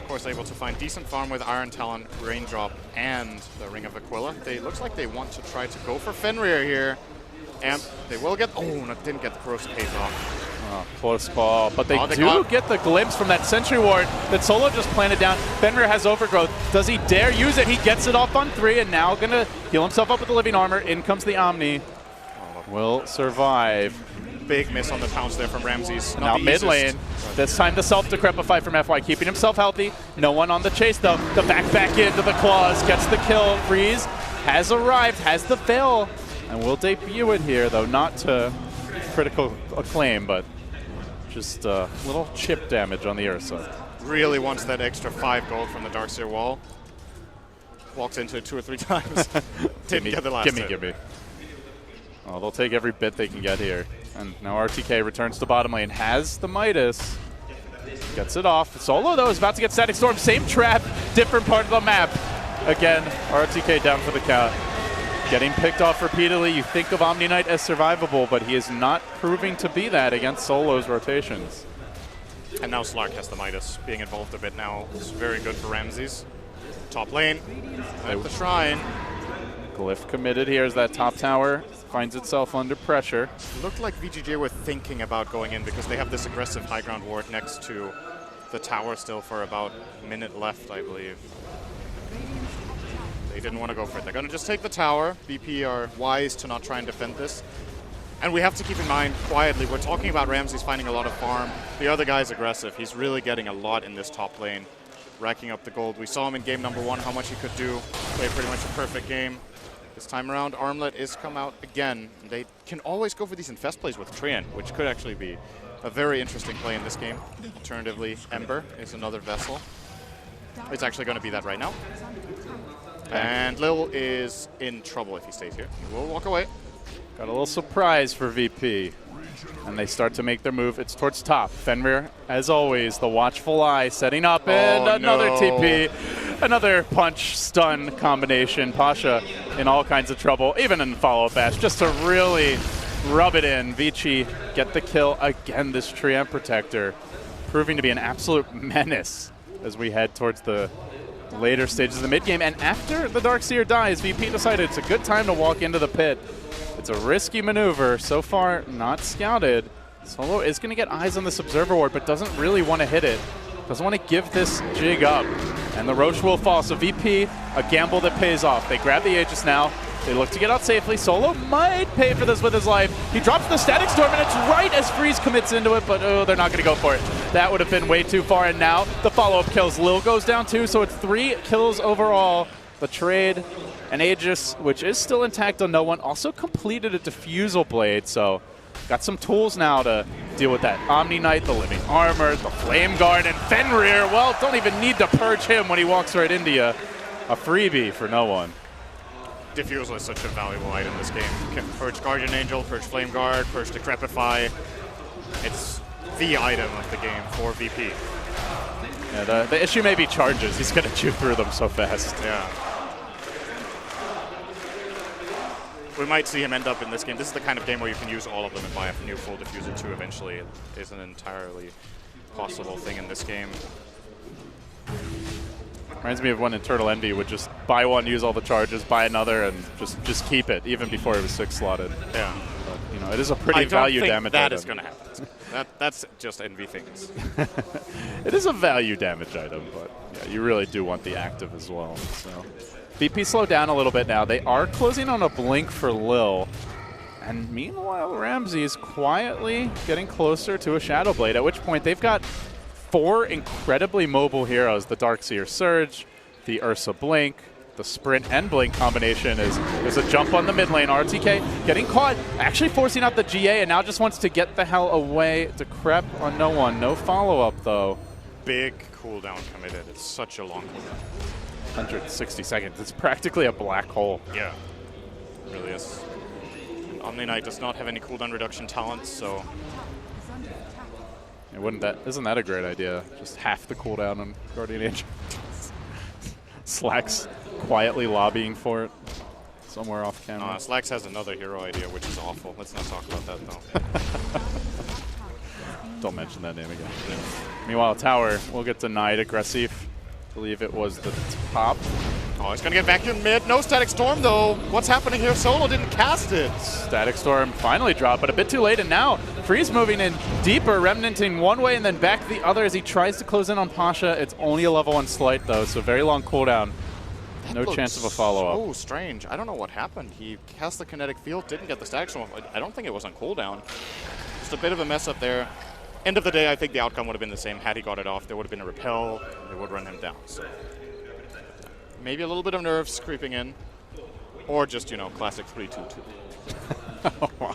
Of course, able to find decent farm with Iron Talon, Raindrop, and the Ring of Aquila. Looks like they want to try to go for Fenrir here. And they will get... Oh, no, didn't get the Corrosive Haze off. Oh, close call, but they do get the glimpse from that Sentry Ward that Solo just planted down. Fenrir has Overgrowth. Does he dare use it? He gets it off on 3 and now going to heal himself up with the Living Armor. In comes the Omni. Will survive. Big miss on the pounce there from Ramses. Now mid lane. This time the self-decrepify from FY, keeping himself healthy. No one on the chase though. The back into the claws, gets the kill. Freeze has arrived, has the fill, and will debut it here though, not to critical acclaim, but just a little chip damage on the Ursa. Really wants that extra 5 gold from the Darkseer wall. Walks into it 2 or 3 times. Didn't get the last hit. Gimme. Oh, they'll take every bit they can get here. And now RTK returns to bottom lane, has the Midas. Gets it off. Solo, though, is about to get Static Storm. Same trap, different part of the map. Again, RTK down for the count. Getting picked off repeatedly. You think of Omni Knight as survivable, but he is not proving to be that against Solo's rotations. And now Slark has the Midas, being involved a bit now. It's very good for Ramses. Top lane, at the shrine. Glyph committed here as that top tower finds itself under pressure. Looked like VGJ were thinking about going in because they have this aggressive high ground ward next to the tower still for about a minute left, I believe. They didn't want to go for it. They're going to just take the tower. VP are wise to not try and defend this. And we have to keep in mind, quietly, we're talking about Ramses finding a lot of farm. The other guy's aggressive. He's really getting a lot in this top lane, racking up the gold. We saw him in game number 1, how much he could do. Played pretty much a perfect game. This time around, Armlet is come out again. They can always go for these infest plays with Trian, which could actually be a very interesting play in this game. Alternatively, Ember is another vessel. It's actually going to be that right now. And Lil is in trouble if he stays here. He will walk away. Got a little surprise for VP. And they start to make their move. It's towards top. Fenrir, as always, the watchful eye setting up, and another TP. Another punch stun combination. Pasha in all kinds of trouble, even in follow-up bash, just to really rub it in. Vici get the kill again. This Triumph Protector proving to be an absolute menace as we head towards the later stages of the mid-game. And after the Darkseer dies, VP decided it's a good time to walk into the pit. It's a risky maneuver. So far, not scouted. Solo is going to get eyes on this Observer Ward, but doesn't really want to hit it. Doesn't want to give this jig up. And the Roche will fall. So VP, a gamble that pays off. They grab the Aegis now. They look to get out safely. Solo might pay for this with his life. He drops the Static Storm, and it's right as Freeze commits into it, but oh, they're not going to go for it. That would have been way too far, and now the follow-up kills. Lil goes down too, so it's 3 kills overall. The trade, an Aegis, which is still intact on no one, also completed a Diffusal Blade, so got some tools now to deal with that. Omni Knight, the Living Armor, the Flame Guard, and Fenrir, well, don't even need to purge him when he walks right into you. A freebie for no one. Diffusal is such a valuable item in this game. You can purge Guardian Angel, purge Flame Guard, purge Decrepify. It's the item of the game for VP. Yeah, the issue may be charges. He's going to chew through them so fast. Yeah. We might see him end up in this game. This is the kind of game where you can use all of them and buy a new full Diffuser too eventually. It is an entirely possible thing in this game. Reminds me of when Eternal Envy would just buy one, use all the charges, buy another, and just keep it, even before it was 6 slotted. Yeah. But, you know, it is a pretty value damage that item. is going to happen. That's just Envy things. It is a value damage item, but yeah, you really do want the active as well. So VP slowed down a little bit now. They are closing on a blink for Lil. And meanwhile, Ramsey is quietly getting closer to a Shadow Blade, at which point they've got 4 incredibly mobile heroes. The Darkseer Surge, the Ursa Blink, the Sprint and Blink combination is a jump on the mid lane. RTK getting caught, actually forcing out the GA, and now just wants to get the hell away. Decrep on no one. No follow-up, though. Big cooldown committed. It's such a long cooldown. 160 seconds. It's practically a black hole. Yeah, it really is. And Omni Knight does not have any cooldown reduction talents, so... Isn't that a great idea? Just half the cooldown on Guardian Angel. Slacks quietly lobbying for it somewhere off camera. Slacks has another hero idea, which is awful. Let's not talk about that, though. Don't mention that name again. Meanwhile, Tower will get denied. Aggressive. I believe it was the top. Oh, he's going to get vacuum mid. No Static Storm, though. What's happening here? Solo didn't cast it. Static Storm finally dropped, but a bit too late. And now Freeze moving in deeper, remnanting one way and then back the other as he tries to close in on Pasha. It's only a level 1 slight, though, so very long cooldown. No chance of a follow-up. Oh, strange. I don't know what happened. He cast the kinetic field, didn't get the Static Storm. I don't think it was on cooldown. Just a bit of a mess up there. End of the day, I think the outcome would have been the same. Had he got it off, there would have been a repel. It would run him down. So maybe a little bit of nerves creeping in. Or just, you know, classic 3-2-2. Oh, wow.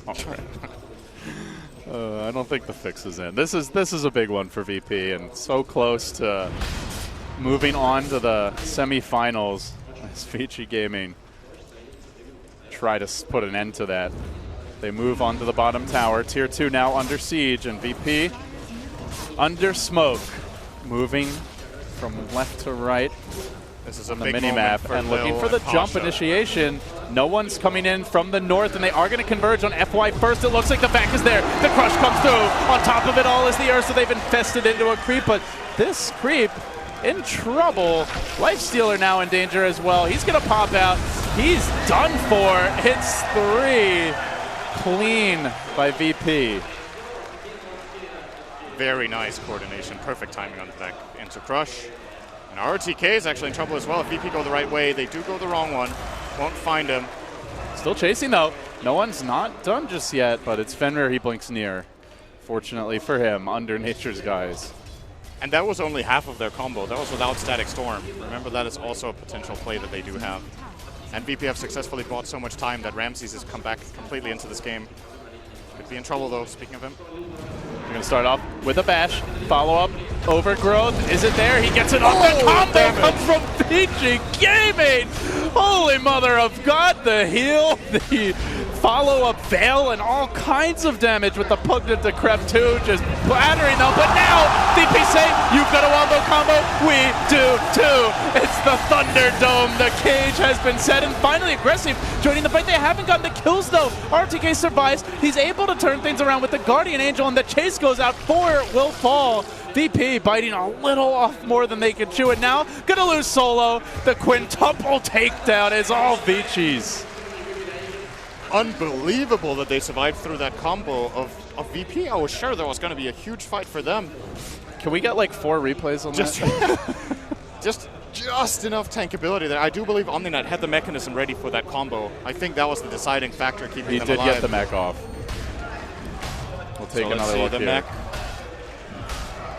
I don't think the fix is in. This is a big one for VP, and so close to moving on to the semifinals as Vici Gaming try to put an end to that They move onto the bottom tower. Tier 2 now under siege, and VP under smoke. Moving from left to right. This is a on the big mini-map and looking for the jump initiation. No one's coming in from the north, and they are going to converge on FY first. It looks like the back is there. The crush comes through. On top of it all is the Ursa. They've infested into a creep, but this creep in trouble. Lifestealer now in danger as well. He's going to pop out. He's done for. Hits 3. Clean by VP. Very nice coordination. Perfect timing onto that into crush. And RTK is actually in trouble as well. If VP go the right way, they do go the wrong one. Won't find him. Still chasing though. No one's not done just yet, but it's Fenrir he blinks near. Fortunately for him, under Nature's Guise. And that was only half of their combo. That was without Static Storm. Remember, that is also a potential play that they do have. And VP have successfully bought so much time that Ramses has come back completely into this game. Could be in trouble though, speaking of him. We're going to start off with a bash. Follow up. Overgrowth. Is it there? He gets it off. The combo comes from Vici Gaming. Holy mother of God. The heal, the follow-up veil, and all kinds of damage with the Pugna Decrep 2 just battering them. But now, VP say, you've got a wombo combo. We do too. It's the Thunderdome. The cage has been set, and finally Aggressive joining the fight. They haven't gotten the kills though. RTK survives. He's able to turn things around with the Guardian Angel, and the chase goes out. 4 will fall. VP biting a little off more than they can chew, and now gonna lose solo. The quintuple takedown is all Vici's. Unbelievable that they survived through that combo of VP. I was sure there was going to be a huge fight for them. Can we get like 4 replays on that? just enough tankability there. I do believe OmniKnight had the mechanism ready for that combo. I think that was the deciding factor keeping them alive. He did get the mech off. We'll take another look the here. mech.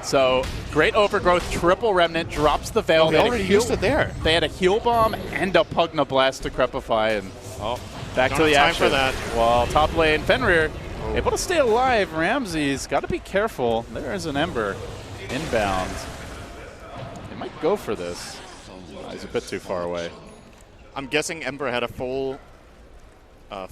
So, great overgrowth, triple remnant, drops the veil. Oh, they already used it there. They had a heal bomb and a Pugna blast to crepify, and back to the action. For that. Well, top lane, Fenrir able to stay alive. Ramses got to be careful. There is an Ember inbound. They might go for this. He's a bit too far away. I'm guessing Ember had a full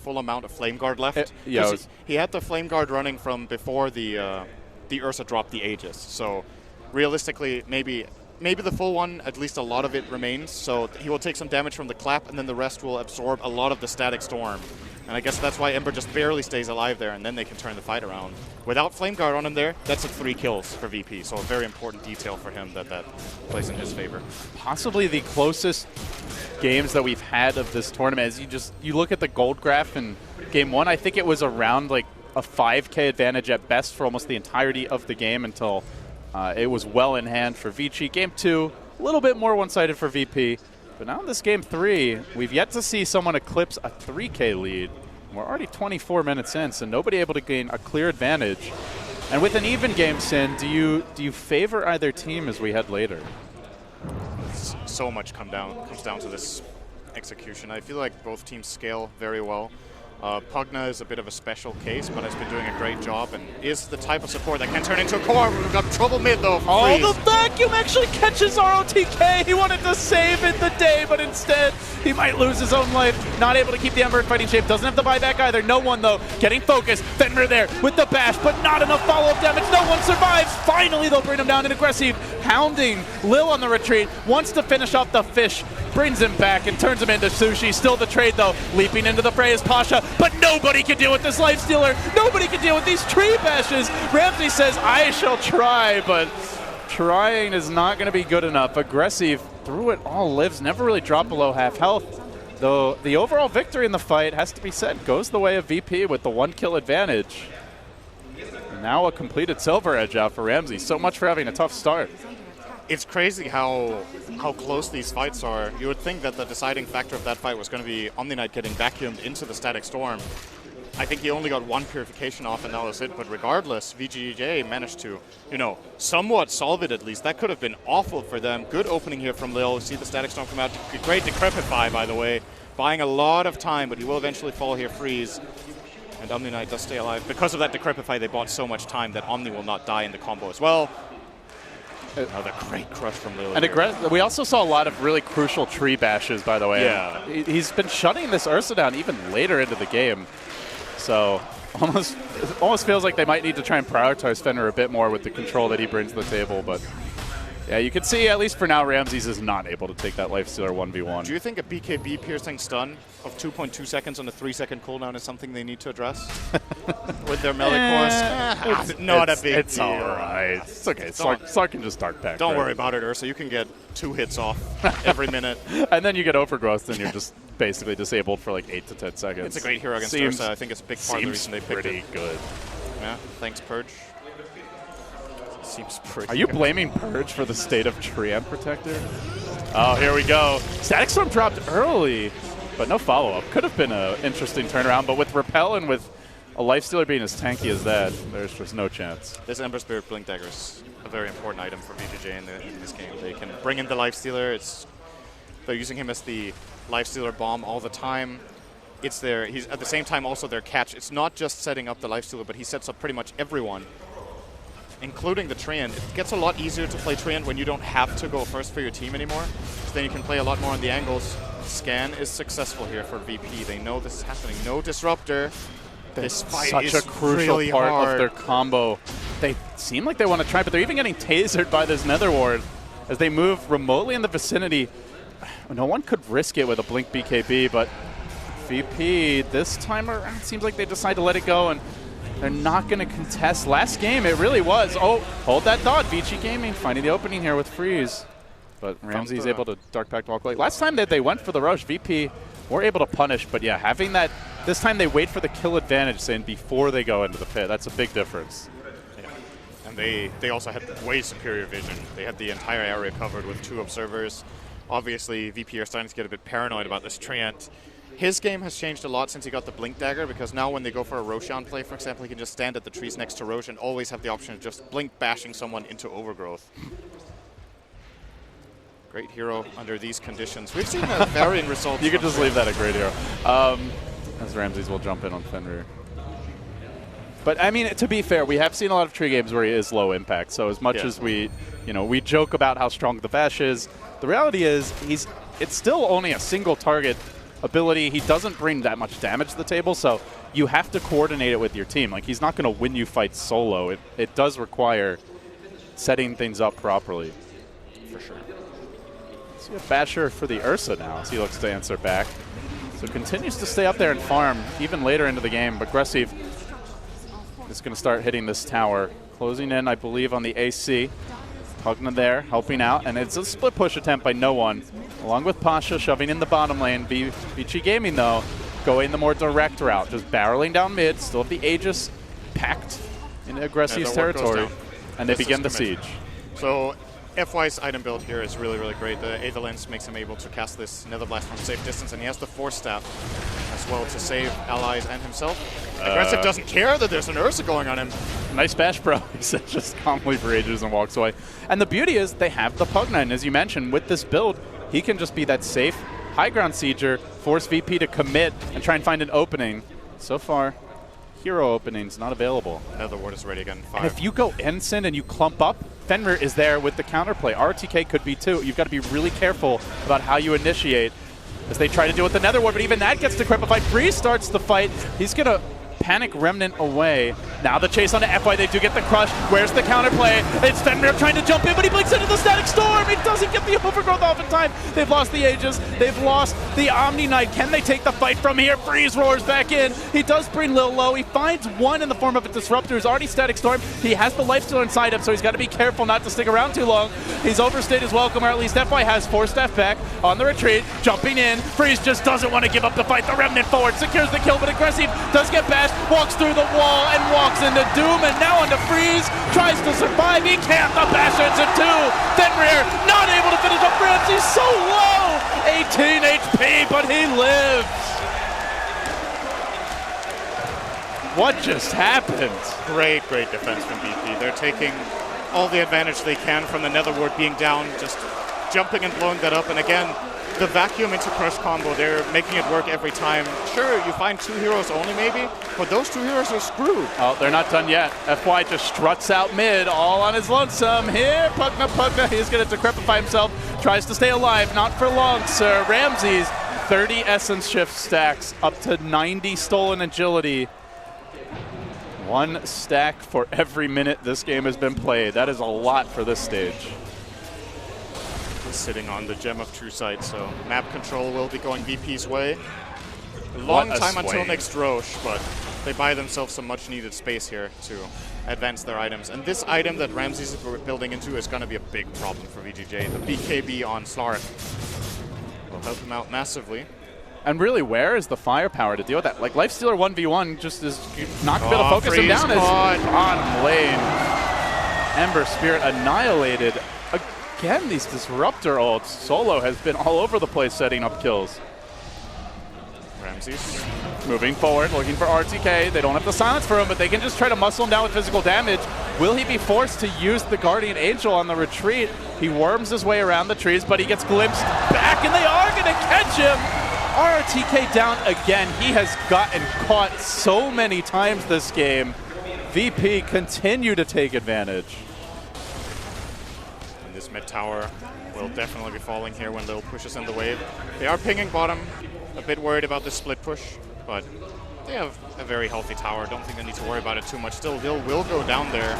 amount of Flame Guard left. He had the Flame Guard running from before the Ursa dropped the Aegis. So realistically, maybe the full one, at least a lot of it remains. So he will take some damage from the clap, and then the rest will absorb a lot of the Static Storm. And I guess that's why Ember just barely stays alive there, and then they can turn the fight around. Without Flame Guard on him there, that's a 3 kills for VP. So a very important detail for him that plays in his favor. Possibly the closest games that we've had of this tournament. As you look at the gold graph in game 1, I think it was around like a 5K advantage at best for almost the entirety of the game until it was well in hand for Vici. Game 2, a little bit more one-sided for VP. But now in this game 3, we've yet to see someone eclipse a 3K lead. We're already 24 minutes in, so nobody able to gain a clear advantage. And with an even game, Sin, do you favor either team as we head later? So much comes down to this execution. I feel like both teams scale very well. Pugna is a bit of a special case, but has been doing a great job and is the type of support that can turn into a core. We've got trouble mid though. Oh, the vacuum actually catches ROTK. He wanted to save it the day, but instead he might lose his own life. Not able to keep the Ember in fighting shape. Doesn't have the buyback either. No one though. Getting focused. Fenrir there with the bash, but not enough follow-up damage. No one survives. Finally, they'll bring him down in aggressive. Hounding Lil on the retreat. Wants to finish off the fish. Brings him back and turns him into sushi. Still the trade though. Leaping into the fray is Pasha, but nobody can deal with this Lifestealer. Nobody can deal with these tree bashes. Ramsey says, I shall try, but trying is not going to be good enough. Aggressive through it all lives. Never really dropped below half health. Though the overall victory in the fight, has to be said, goes the way of VP with the 1-kill advantage. And now a completed Silver Edge out for Ramsey. So much for having a tough start. It's crazy how close these fights are. You would think that the deciding factor of that fight was going to be OmniKnight getting vacuumed into the Static Storm. I think he only got 1 purification off and that was it, but regardless, VGJ managed to, somewhat solve it at least. That could have been awful for them. Good opening here from Lil. See the Static Storm come out. Great Decrepify, by the way. Buying a lot of time, but he will eventually fall here, freeze. And OmniKnight does stay alive. Because of that Decrepify, they bought so much time that Omni will not die in the combo as well. Another great crush from Lil. And we also saw a lot of really crucial tree bashes, by the way. Yeah. He's been shutting this Ursa down even later into the game. So it almost feels like they might need to try and prioritize Fenrir a bit more with the control that he brings to the table. But yeah, you can see, at least for now, Ramses is not able to take that Lifestealer 1v1. Do you think a BKB piercing stun of 2.2 seconds on a 3-second cooldown is something they need to address with their melee course? Not a big deal. It's all right. It's okay. Slark can just Dark Pack. Don't worry about it, Ursa. You can get 2 hits off every minute. And then you get Overgrowth, and you're just basically disabled for like 8 to 10 seconds. It's a great hero against Ursa. I think it's a big part of the reason they picked it. Pretty good. Yeah, thanks, Purge. Seems pretty. Are you blaming Purge for the state of Treant Protector? Oh, here we go. Static Storm dropped early, but no follow-up. Could have been an interesting turnaround, but with Repel and with a Lifestealer being as tanky as that, there's just no chance. This Ember Spirit Blink Dagger is a very important item for Vici in this game. They can bring in the Lifestealer. They're using him as the Lifestealer bomb all the time. He's at the same time also their catch. It's not just setting up the Lifestealer, but he sets up pretty much everyone, including the Treant. It gets a lot easier to play Treant when you don't have to go first for your team anymore. So then you can play a lot more on the angles. Scan is successful here for VP. They know this is happening. No Disruptor. This fight such is a crucial really part hard. of their combo. They seem like they want to try, but they're even getting tasered by this Nether Ward as they move remotely in the vicinity. No one could risk it with a Blink BKB, but VP this time around seems like they decide to let it go, and they're not going to contest. Last game, it really was. Oh, hold that thought. Vici Gaming finding the opening here with Freeze. But Ramsey's able to Dark Pact walk away. Last time that they went for the rush, VP were able to punish. But yeah, having that, this time they wait for the kill advantage, saying before they go into the pit. That's a big difference. Yeah. And they also had way superior vision. They had the entire area covered with 2 observers. Obviously, VP are starting to get a bit paranoid about this Treant. His game has changed a lot since he got the Blink Dagger, because now when they go for a Roshan play, for example, he can just stand at the trees next to Rosh and always have the option of just Blink bashing someone into Overgrowth. Great hero under these conditions. We've seen varying results. You could just leave that a great hero. As Ramses will jump in on Fenrir. But I mean, to be fair, we have seen a lot of tree games where he is low impact. So as much as we joke about how strong the Vash is, the reality is it's still only a single target ability. He doesn't bring that much damage to the table, so you have to coordinate it with your team. Like, he's not going to win you fights solo. It does require setting things up properly. For sure. See a Basher for the Ursa now as he looks to answer back. So continues to stay up there and farm even later into the game. But Aggressive is going to start hitting this tower. Closing in, I believe, on the AC. Pugna there, helping out, and it's a split push attempt by no one, along with Pasha shoving in the bottom lane. Vici Gaming, though, going the more direct route, just barreling down mid, still have the Aegis packed into Aggressive's territory, and they begin the siege. So FY's item build here is really, really great. The Aether Lens makes him able to cast this Nether Blast from safe distance, and he has the Force Staff as well to save allies and himself. Aggressive doesn't care that there's an Ursa going on him. Nice bash, bro. He said just calmly for ages and walks away. And the beauty is they have the Pugna, and as you mentioned, with this build, he can just be that safe high ground sieger, force VP to commit and try and find an opening. So far, hero openings not available. Nether Ward is ready again. 5. And if you go Ensign and you clump up, Fenrir is there with the counterplay. RTK could be too. You've got to be really careful about how you initiate as they try to deal with the Nether Ward, but even that gets decrepified. Freeze starts the fight. He's going to panic Remnant away. Now the chase on the FY, they do get the crush. Where's the counterplay? It's Fenrir trying to jump in, but he blinks into the Static Storm. He doesn't get the Overgrowth off in time. They've lost the Aegis. They've lost the Omni Knight. Can they take the fight from here? Freeze roars back in. He does bring Lil low. He finds one in the form of a Disruptor who's already Static Storm. He has the Lifestealer inside him, so he's got to be careful not to stick around too long. He's overstayed his welcome, or at least FY has Force Staff back on the retreat. Jumping in. Freeze just doesn't want to give up the fight. The Remnant forward secures the kill, but Aggressive does get bashed, walks through the wall and walks into Doom, and now onto Freeze, tries to survive, he can't, the bash ends at 2, Fenrir not able to finish up Ramsey, so low, 18 HP, but he lives. What just happened? Great defense from BP. They're taking all the advantage they can from the Nether Ward being down, just jumping and blowing that up, and again, the vacuum into crush combo, they're making it work every time. Sure, you find 2 heroes only maybe, but those 2 heroes are screwed. Oh, they're not done yet. FY just struts out mid, all on his lonesome. Here, Pugna, he's going to decrepify himself. Tries to stay alive, not for long, sir. Ramses, 30 Essence Shift stacks, up to 90 stolen agility. 1 stack for every minute this game has been played. That is a lot for this stage. Sitting on the Gem of True Sight, so map control will be going VP's way. A long time until next Roche, but they buy themselves some much needed space here to advance their items. And this item that Ramses is building into is going to be a big problem for VGJ. The BKB on Slark will help him out massively. And really, where is the firepower to deal with that? Like, Lifestealer 1v1 just is not going to be able to focus him down as bottom lane. Ember Spirit annihilated. Again, these Disruptor ults. Solo has been all over the place setting up kills. Ramses moving forward, looking for RTK. They don't have the silence for him, but they can just try to muscle him down with physical damage. Will he be forced to use the Guardian Angel on the retreat? He worms his way around the trees, but he gets glimpsed back, and they are going to catch him. RTK down again. He has gotten caught so many times this game. VP continue to take advantage. And this mid tower will definitely be falling here when Lil pushes in the wave. They are pinging bottom. A bit worried about the split push, but they have a very healthy tower. Don't think they need to worry about it too much. Still, Lil will go down there.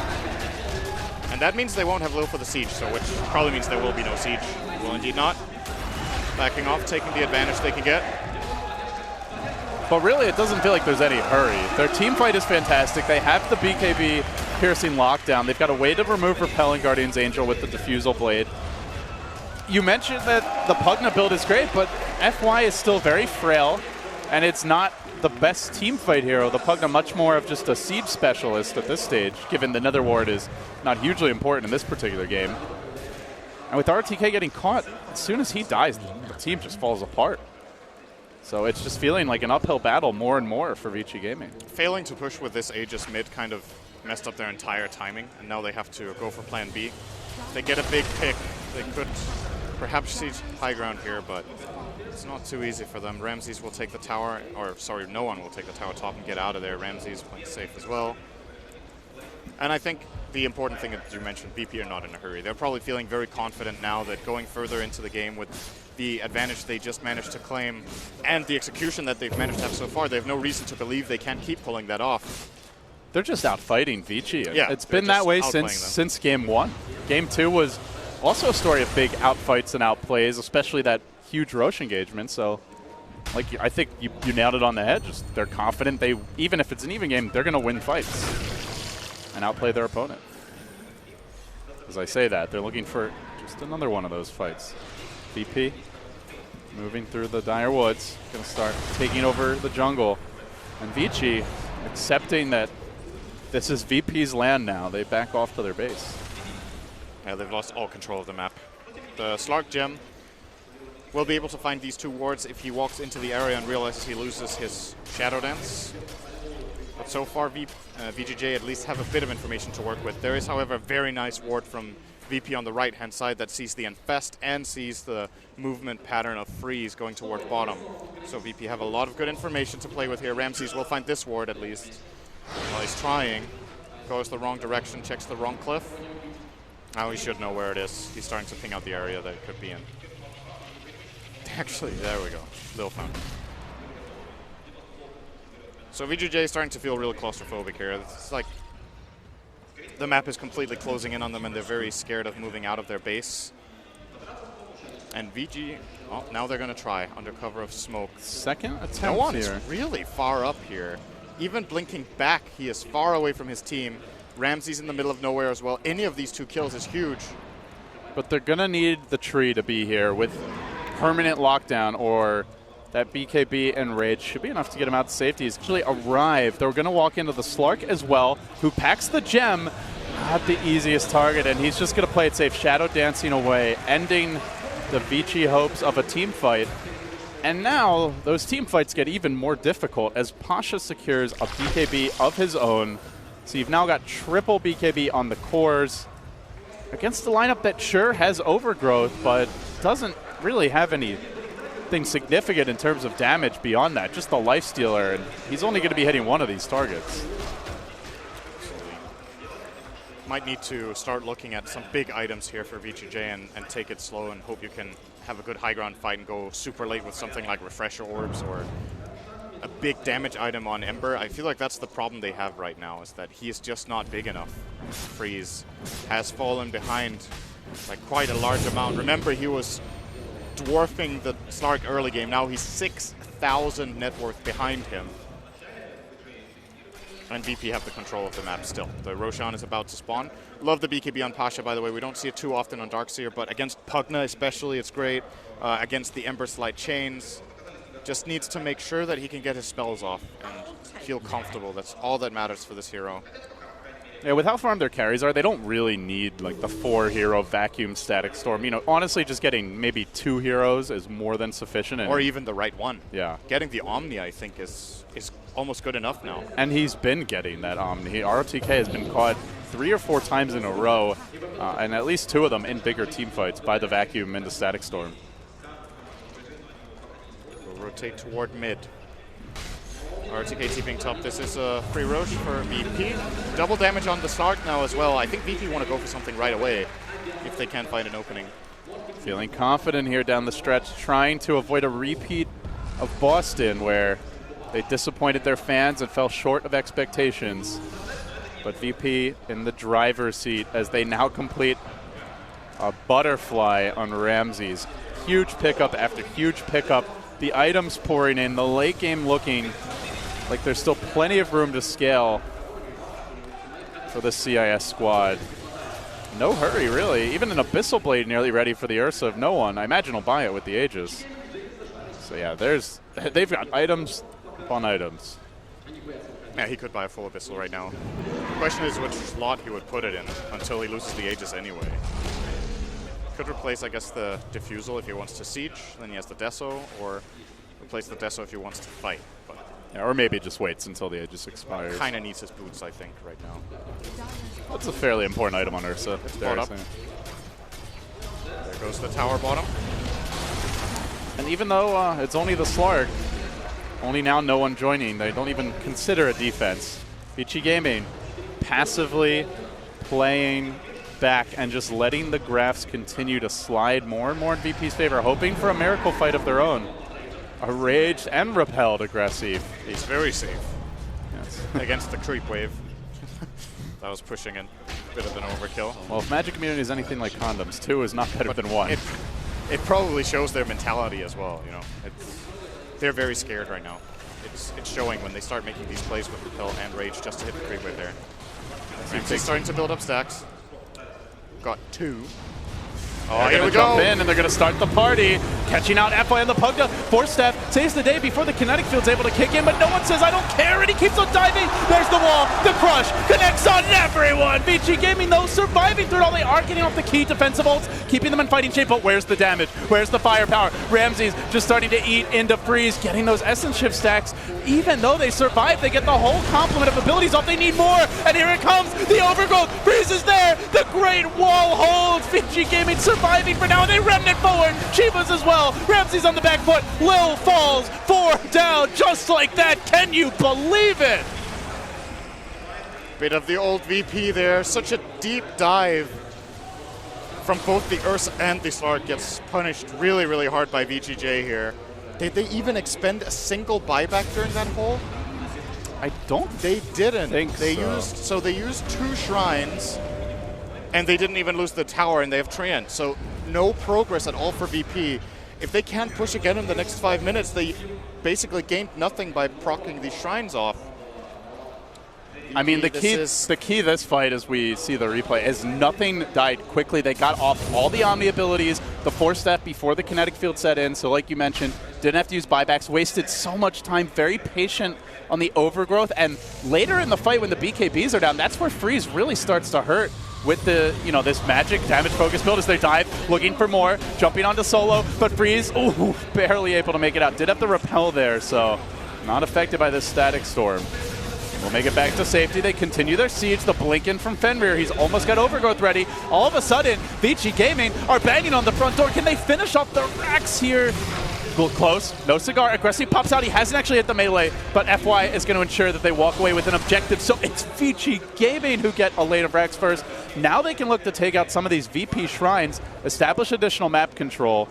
And that means they won't have Lil for the siege, so which probably means there will be no siege. Will indeed not. Backing off, taking the advantage they can get. But really, it doesn't feel like there's any hurry. Their team fight is fantastic. They have the BKB piercing lockdown. They've got a way to remove Repelling Guardian's Angel with the Diffusal Blade. You mentioned that the Pugna build is great, but FY is still very frail, and it's not the best team fight hero. The Pugna much more of just a siege specialist at this stage, given the Nether Ward is not hugely important in this particular game. And with RTK getting caught, as soon as he dies, the team just falls apart. So it's just feeling like an uphill battle more and more for Vici Gaming. Failing to push with this Aegis mid kind of messed up their entire timing, and now they have to go for plan B. If they get a big pick, they could perhaps siege high ground here, but it's not too easy for them. Ramses will take the tower, or sorry, no one will take the tower top and get out of there. Ramses playing safe as well. And I think the important thing that you mentioned, VP are not in a hurry. They're probably feeling very confident now that going further into the game with the advantage they just managed to claim and the execution that they've managed to have so far, they have no reason to believe they can't keep pulling that off. They're just out fighting Vici. Yeah, it's been that way since game 1. Game 2 was also a story of big outfights and outplays, especially that huge Roche engagement. So, like, I think you nailed it on the head. Just they're confident they, even if it's an even game, they're going to win fights and outplay their opponent. As I say that, they're looking for just another one of those fights. VP moving through the Dire Woods, going to start taking over the jungle. And Vici accepting that this is VP's land now. They back off to their base. Yeah, they've lost all control of the map. The Slark Gem will be able to find these 2 wards if he walks into the area and realizes he loses his Shadow Dance. But so far, VGJ at least have a bit of information to work with. There is, however, a very nice ward from VP on the right-hand side that sees the Infest and sees the movement pattern of Freeze going towards bottom. So VP have a lot of good information to play with here. Ramses will find this ward at least. While he's trying, goes the wrong direction, checks the wrong cliff. Now he should know where it is. He's starting to ping out the area that it could be in. Actually, there we go. Lil found it. So VGJ is starting to feel really claustrophobic here. It's like the map is completely closing in on them and they're very scared of moving out of their base. And VG, oh, now they're going to try under cover of smoke. Second attempt No one here. is really far up here. Even blinking back, he is far away from his team. Ramses in the middle of nowhere as well. Any of these 2 kills is huge. But they're going to need the tree to be here with permanent lockdown, or that BKB and Rage should be enough to get him out to safety. He's actually arrived. They're going to walk into the Slark as well, who packs the gem. Not the easiest target, and he's just going to play it safe. Shadow dancing away, ending the Vici hopes of a team fight. And now those team fights get even more difficult as Pasha secures a BKB of his own. So you've now got triple BKB on the cores against the lineup that sure has overgrowth, but doesn't really have anything significant in terms of damage beyond that. Just the Lifestealer, and he's only going to be hitting one of these targets. Might need to start looking at some big items here for VGJ and take it slow and hope you can have a good high ground fight and go super late with something like Refresher Orbs or a big damage item on Ember. I feel like that's the problem they have right now, is that he is just not big enough. Freeze has fallen behind like quite a large amount. Remember, he was dwarfing the Slark early game. Now he's 6,000 net worth behind him. And VP have the control of the map still. The Roshan is about to spawn. Love the BKB on Pasha, by the way. We don't see it too often on Darkseer, but against Pugna especially, it's great. Against the Ember Slide Chains, just needs to make sure that he can get his spells off and feel comfortable. That's all that matters for this hero. Yeah, with how farmed their carries are, they don't really need like the 4-hero vacuum static storm. You know, honestly, just getting maybe 2 heroes is more than sufficient. Or even the right one. Yeah. Getting the Omni, I think, is almost good enough now. And he's been getting that Omni. ROTK has been caught 3 or 4 times in a row, and at least 2 of them in bigger team fights by the vacuum and the static storm. We'll rotate toward mid. RTK TPing top. This is a free Roche for VP. Double damage on the Slark now as well. I think VP want to go for something right away if they can find an opening. Feeling confident here down the stretch, trying to avoid a repeat of Boston where they disappointed their fans and fell short of expectations. But VP in the driver's seat as they now complete a butterfly on Ramses. Huge pickup after huge pickup. The items pouring in, the late game looking like there's still plenty of room to scale for the CIS squad. No hurry, really. Even an Abyssal Blade nearly ready for the Ursa of no one. I imagine he'll buy it with the Aegis. So yeah, they've got items upon items. Yeah, he could buy a full Abyssal right now. The question is which slot he would put it in until he loses the Aegis anyway. Could replace, I guess, the Diffusal if he wants to siege, then he has the Deso, or replace the Deso if he wants to fight. But yeah, or maybe just waits until the Aegis expires. Kind of needs his boots, I think, right now. That's a fairly important item on Ursa. It's brought up. There goes the tower bottom. And even though it's only the Slark, only now no one joining, they don't even consider a defense. Vici Gaming passively playing back and just letting the graphs continue to slide more and more in VP's favor, hoping for a miracle fight of their own. A raged and repelled aggressive. He's very safe. Yes. Against the creep wave. That was pushing in. A bit of an overkill. Well, if Magic Community is anything like condoms, 2 is not better than 1. It probably shows their mentality as well, you know. They're very scared right now. It's showing when they start making these plays with repel and rage just to hit the creep wave there. Ramsey's starting to build up stacks. Got 2. Oh, here we go. Jump in, and they're going to start the party. Catching out FY on the Pugna. Force Staff saves the day before the kinetic field's able to kick in, but no one says, I don't care, and he keeps on diving. There's the wall. The crush connects on everyone. Vici Gaming, though, surviving through it all. They are getting off the key defensive ults, keeping them in fighting shape, but where's the damage? Where's the firepower? Ramses just starting to eat into Freeze, getting those Essence Shift stacks. Even though they survive, they get the whole complement of abilities off. They need more, and here it comes. The overgrowth. Freeze is there. The great wall holds. Vici Gaming surviving for now, and they remnant forward. Chivas as well. Ramses on the back foot. Lil falls. 4 down, just like that. Can you believe it? Bit of the old VP there. Such a deep dive from both the Ursa and the Slark. Gets punished really, really hard by VGJ here. Did they even expend a single buyback during that hole? I don't. They didn't. They so. used 2 shrines, and they didn't even lose the tower, and they have Treant. So no progress at all for VP. If they can't push again in the next 5 minutes, they basically gained nothing by proccing these shrines off. I mean, the key this fight, as we see the replay, is nothing died quickly. They got off all the Omni abilities, the Force Staff before the kinetic field set in. So like you mentioned, didn't have to use buybacks, wasted so much time, very patient on the overgrowth. And later in the fight, when the BKBs are down, that's where Freeze really starts to hurt with the, this magic damage focus build as they dive, looking for more, jumping onto solo, but Freeze, ooh, barely able to make it out. Did have the repel there, so not affected by this static storm. We'll make it back to safety. They continue their siege. The blink in from Fenrir. He's almost got overgrowth ready. All of a sudden, Vici Gaming are banging on the front door. Can they finish off the racks here? Close. No cigar. Aggressive pops out. He hasn't actually hit the melee, but FY is going to ensure that they walk away with an objective. So it's Vici Gaming who get a lane of racks first. Now they can look to take out some of these VP shrines, establish additional map control.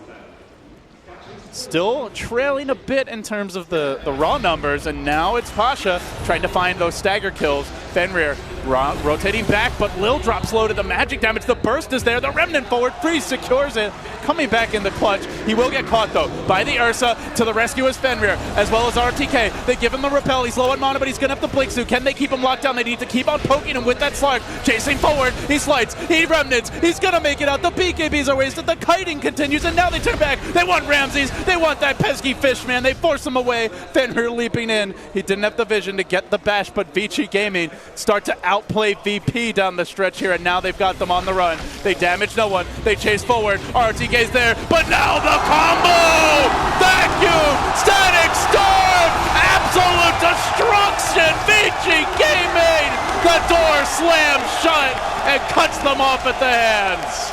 still trailing a bit in terms of the raw numbers, and now it's Pasha trying to find those stagger kills. Fenrir rotating back, but Lil drops low to the magic damage. The burst is there. The Remnant forward. Freeze secures it. Coming back in the clutch. He will get caught, though, by the Ursa. To the rescue is Fenrir, as well as RTK. They give him the repel. He's low on mana, but he's going to have to blink soon. Can they keep him locked down? They need to keep on poking him with that Slark. Chasing forward. He slides. He Remnants. He's going to make it out. The BKBs are wasted. The kiting continues, and now they turn back. They want Ramses. They want that pesky fish, man. They force him away. Fenrir leaping in. He didn't have the vision to get the bash, but Vici Gaming start to outplay VP down the stretch here, and now they've got them on the run. They damage no one. They chase forward. RTK's there, but now the combo! Vacuum! Static Storm! Absolute destruction! Vici Gaming! The door slams shut and cuts them off at the hands.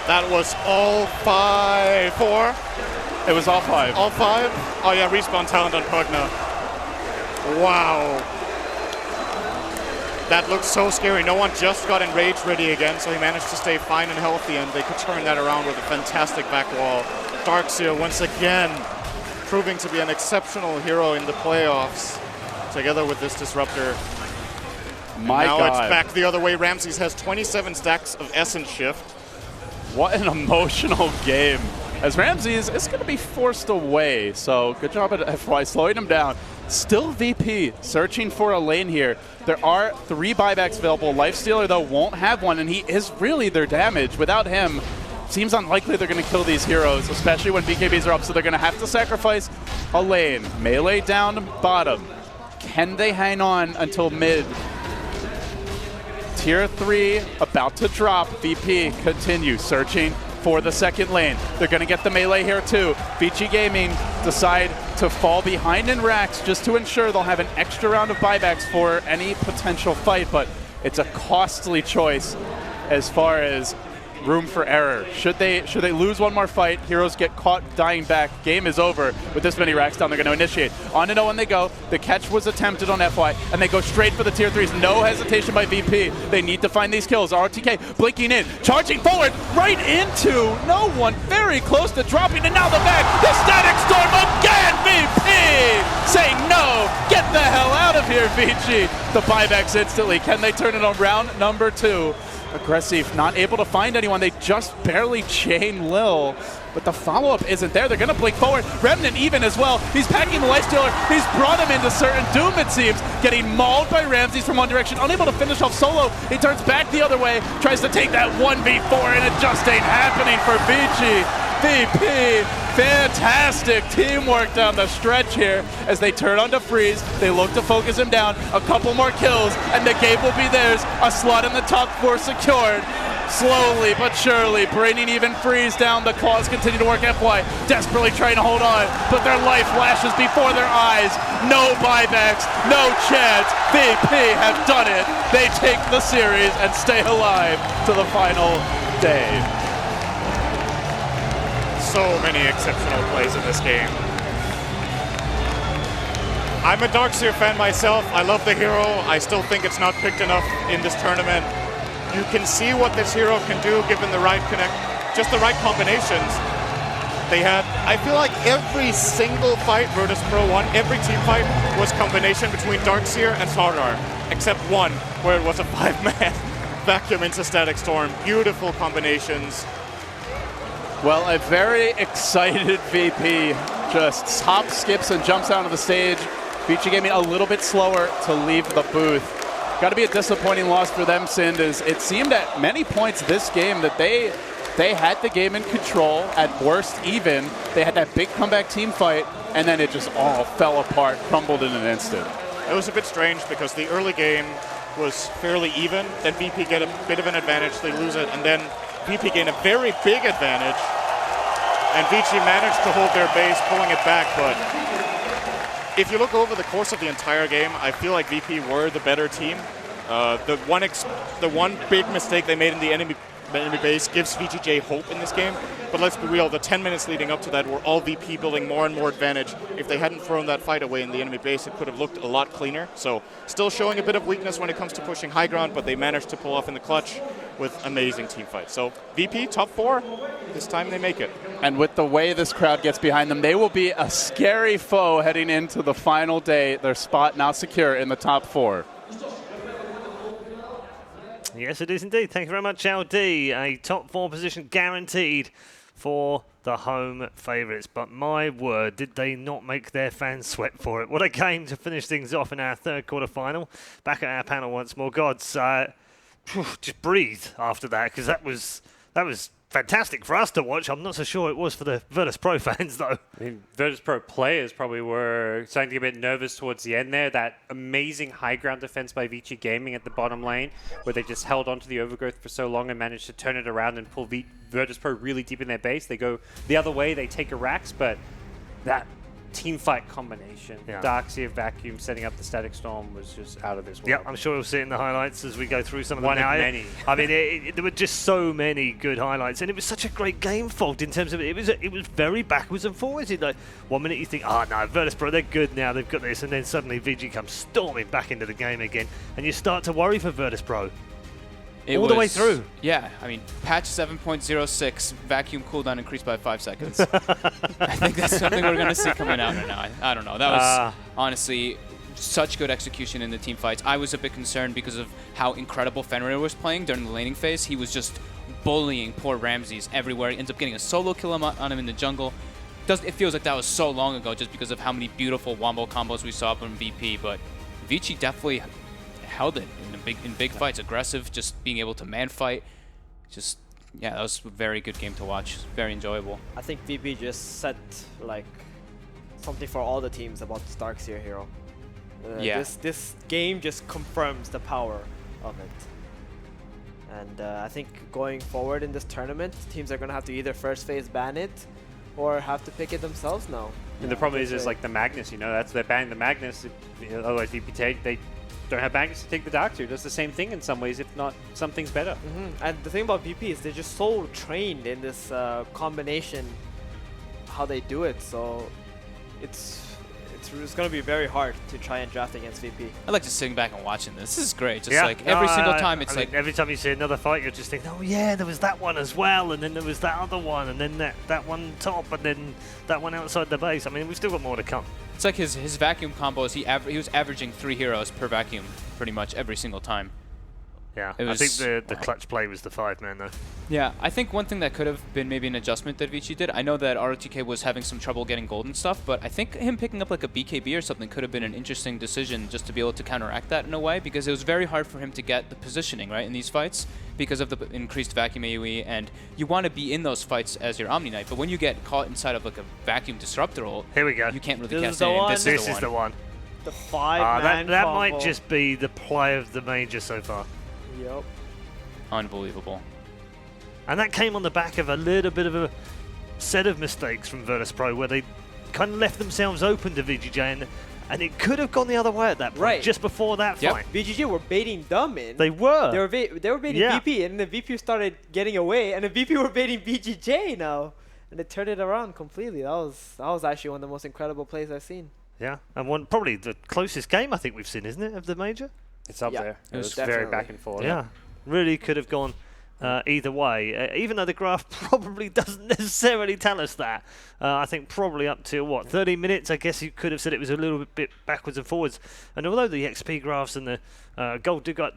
That was all 4? It was all 5. All 5? Oh yeah, respawn talent on Pugna. Wow. That looks so scary. No one just got enrage ready again, so he managed to stay fine and healthy, and they could turn that around with a fantastic back wall. Darkseer once again proving to be an exceptional hero in the playoffs, together with this disruptor. My now God. It's back the other way. Ramses has 27 stacks of Essence Shift. What an emotional game. As Ramses is going to be forced away, so good job at FY slowing him down. Still VP searching for a lane here. There are 3 buybacks available. Lifestealer, though, won't have one, and he is really their damage. Without him, seems unlikely they're going to kill these heroes, especially when BKBs are up, so they're going to have to sacrifice a lane. Melee down bottom. Can they hang on until mid? Tier 3 about to drop. VP continues searching for the second lane. They're going to get the melee here too. Vici Gaming decide to fall behind in racks just to ensure they'll have an extra round of buybacks for any potential fight, but it's a costly choice as far as room for error. Should they lose one more fight, heroes get caught dying back, game is over. With this many racks down, they're going to initiate. On to no one they go. The catch was attempted on FY, and they go straight for the tier 3s. No hesitation by VP. They need to find these kills. RTK blinking in, charging forward, right into no one, very close to dropping, and now the back. The Static Storm again, VP! Saying no, get the hell out of here, Vici. The buybacks instantly. Can they turn it on round number 2? Aggressive, not able to find anyone. They just barely chain Lil, but the follow-up isn't there. They're going to blink forward. Remnant even as well. He's packing the Lifestealer. He's brought him into certain doom, it seems. Getting mauled by Ramses from one direction. Unable to finish off solo. He turns back the other way. Tries to take that 1v4, and it just ain't happening for Vici. VP, fantastic teamwork down the stretch here as they turn on to Freeze. They look to focus him down. A couple more kills, and the game will be theirs. A slot in the top 4 secured. Slowly but surely, bringing even Freeze down. The claws continue to work. FY desperately trying to hold on, but their life flashes before their eyes. No buybacks, no chance. VP have done it. They take the series and stay alive to the final day. So many exceptional plays in this game. I'm a Darkseer fan myself. I love the hero. I still think it's not picked enough in this tournament. You can see what this hero can do given the right just the right combinations. They had, I feel like every single fight Virtus Pro won, every team fight was combination between Darkseer and Sardar, except one where it was a 5-man vacuum into Static Storm. Beautiful combinations. Well, a very excited VP just hops, skips, and jumps out of the stage. Vici Gaming a little bit slower to leave the booth. Got to be a disappointing loss for them, Sind, as it seemed at many points this game that they had the game in control, at worst even. They had that big comeback team fight, and then it just all fell apart, crumbled in an instant. It was a bit strange because the early game was fairly even, then VP get a bit of an advantage, they lose it, and then VP gain a very big advantage, and Vici managed to hold their base, pulling it back, but if you look over the course of the entire game, I feel like VP were the better team. The one big mistake they made in the enemy base gives Vici J hope in this game, but let's be real, the 10 minutes leading up to that were all VP building more and more advantage. If they hadn't thrown that fight away in the enemy base, it could have looked a lot cleaner. So still showing a bit of weakness when it comes to pushing high ground, but they managed to pull off in the clutch. with amazing team fights. So VP, top 4, this time they make it. And with the way this crowd gets behind them, they will be a scary foe heading into the final day. Their spot now secure in the top 4. Yes, it is indeed. Thank you very much, LD. A top 4 position guaranteed for the home favourites. But my word, did they not make their fans sweat for it. What a game to finish things off in our third quarter final. Back at our panel once more. Gods, just breathe after that, because that was fantastic for us to watch. I'm not so sure it was for the Virtus Pro fans, though. I mean, Virtus Pro players probably were starting to get a bit nervous towards the end there. That amazing high ground defense by Vici Gaming at the bottom lane, where they just held on to the overgrowth for so long and managed to turn it around and pull Virtus Pro really deep in their base. They go the other way, they take a Rax, but that team fight combination, Darkseer, Vacuum, setting up the Static Storm was just out of this world. Yeah, I'm sure we'll see it in the highlights as we go through some of them. One of many. I mean, there were just so many good highlights, and it was such a great game, Fogged, in terms of it was very backwards and forwards. Like 1 minute you think, oh no, Virtus Pro, they're good now, they've got this, and then suddenly VG comes storming back into the game again, and you start to worry for Virtus Pro. All the way through. Yeah, I mean, patch 7.06, vacuum cooldown increased by 5 seconds. I think that's something we're going to see coming out right now. I don't know. That was honestly such good execution in the team fights. I was a bit concerned because of how incredible Fenrir was playing during the laning phase. He was just bullying poor Ramses everywhere. He ends up getting a solo kill on him in the jungle. It feels like that was so long ago just because of how many beautiful wombo combos we saw from VP, but Vici definitely held it in big fights, aggressive, just being able to man fight. Just, yeah, that was a very good game to watch. Very enjoyable. I think VP just set like something for all the teams about the Darkseer hero. This game just confirms the power of it. And I think going forward in this tournament, teams are going to have to either first phase ban it or have to pick it themselves now. And the problem is like the Magnus, that's they're banning the Magnus. Otherwise VP they don't have Magnus to take the Doctor. It does the same thing in some ways, if not some things better. And the thing about VP is they're just so trained in this combination, how they do it. So it's going to be very hard to try and draft against VP. I like just sitting back and watching this. This is great. Just like every single time, it's like every time you see another fight, you're just thinking, oh yeah, there was that one as well, and then there was that other one, and then that one top, and then that one outside the base. I mean, we've still got more to come. It's like his vacuum combos. He was averaging 3 heroes per vacuum pretty much every single time. Yeah, I think the clutch play was the 5-man though. Yeah, I think one thing that could have been maybe an adjustment that Vici did, I know that ROTK was having some trouble getting gold and stuff, but I think him picking up like a BKB or something could have been an interesting decision just to be able to counteract that in a way, because it was very hard for him to get the positioning right in these fights because of the increased vacuum AoE, and you want to be in those fights as your Omni Knight, but when you get caught inside of like a vacuum disruptor ult, here we go. You can't really This cast anything. This is the one. The 5-man that combo. might just be the play of the Major so far. Yep. Unbelievable. And that came on the back of a little bit of a set of mistakes from Virtus Pro where they kind of left themselves open to VGJ, and it could have gone the other way at that point, right just before that fight. VGJ were baiting them in. They were. They were baiting VP, and the VP started getting away, and the VP were baiting VGJ now, and they turned it around completely. That was actually one of the most incredible plays I've seen. Yeah, and probably the closest game I think we've seen, isn't it, of the Major? It's up there. It was definitely very back and forth. Yeah, really could have gone either way, even though the graph probably doesn't necessarily tell us that. I think probably up to, 30 minutes, I guess you could have said it was a little bit backwards and forwards. And although the XP graphs and the gold digger,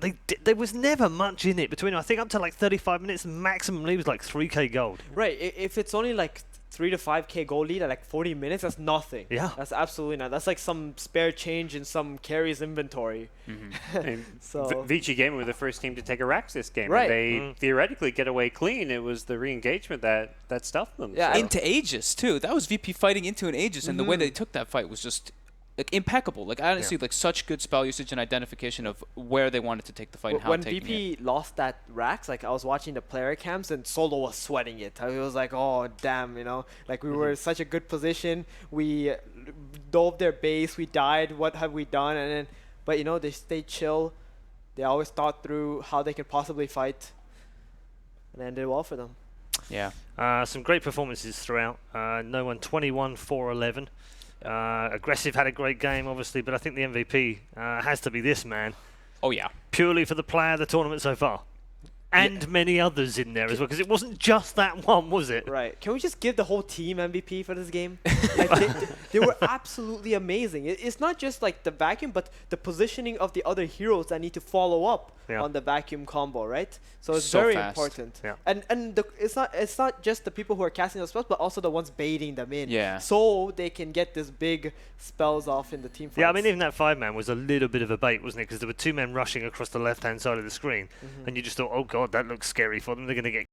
there was never much in it between them. I think up to like 35 minutes, maximally was like 3k gold. Right, if it's only like 3 to 5k gold lead at like 40 minutes, that's nothing. Yeah. That's absolutely not. That's like some spare change in some carry's inventory. So Vici Gaming were the first team to take a Rax this game. Right. And they theoretically get away clean. It was the re-engagement that stuffed them. Yeah, so. Into Aegis too. That was VP fighting into an Aegis, and the way they took that fight was just like impeccable. Like honestly, like such good spell usage and identification of where they wanted to take the fight and how when taking VP it. lost that Rax, like I was watching the player cams and Solo was sweating it. I was like, oh damn, like we were in such a good position. We dove their base, we died. What have we done? And then, but they stayed chill. They always thought through how they could possibly fight, and it ended well for them. Yeah. Some great performances throughout. No one 21-4-11. Aggressive had a great game, obviously, but I think the MVP has to be this man. Oh yeah. Purely for the player of the tournament so far. and many others in there as well, because it wasn't just that one, was it? Right. Can we just give the whole team MVP for this game? Like they were absolutely amazing. It's not just like the vacuum, but the positioning of the other heroes that need to follow up on the vacuum combo, right? So it's very important. Yeah. And it's not just the people who are casting those spells, but also the ones baiting them in. Yeah. So they can get this big spells off in the team fights. Yeah, I mean, even that 5-man was a little bit of a bait, wasn't it? Because there were 2 men rushing across the left-hand side of the screen, and you just thought, oh god, that looks scary for them. They're going to get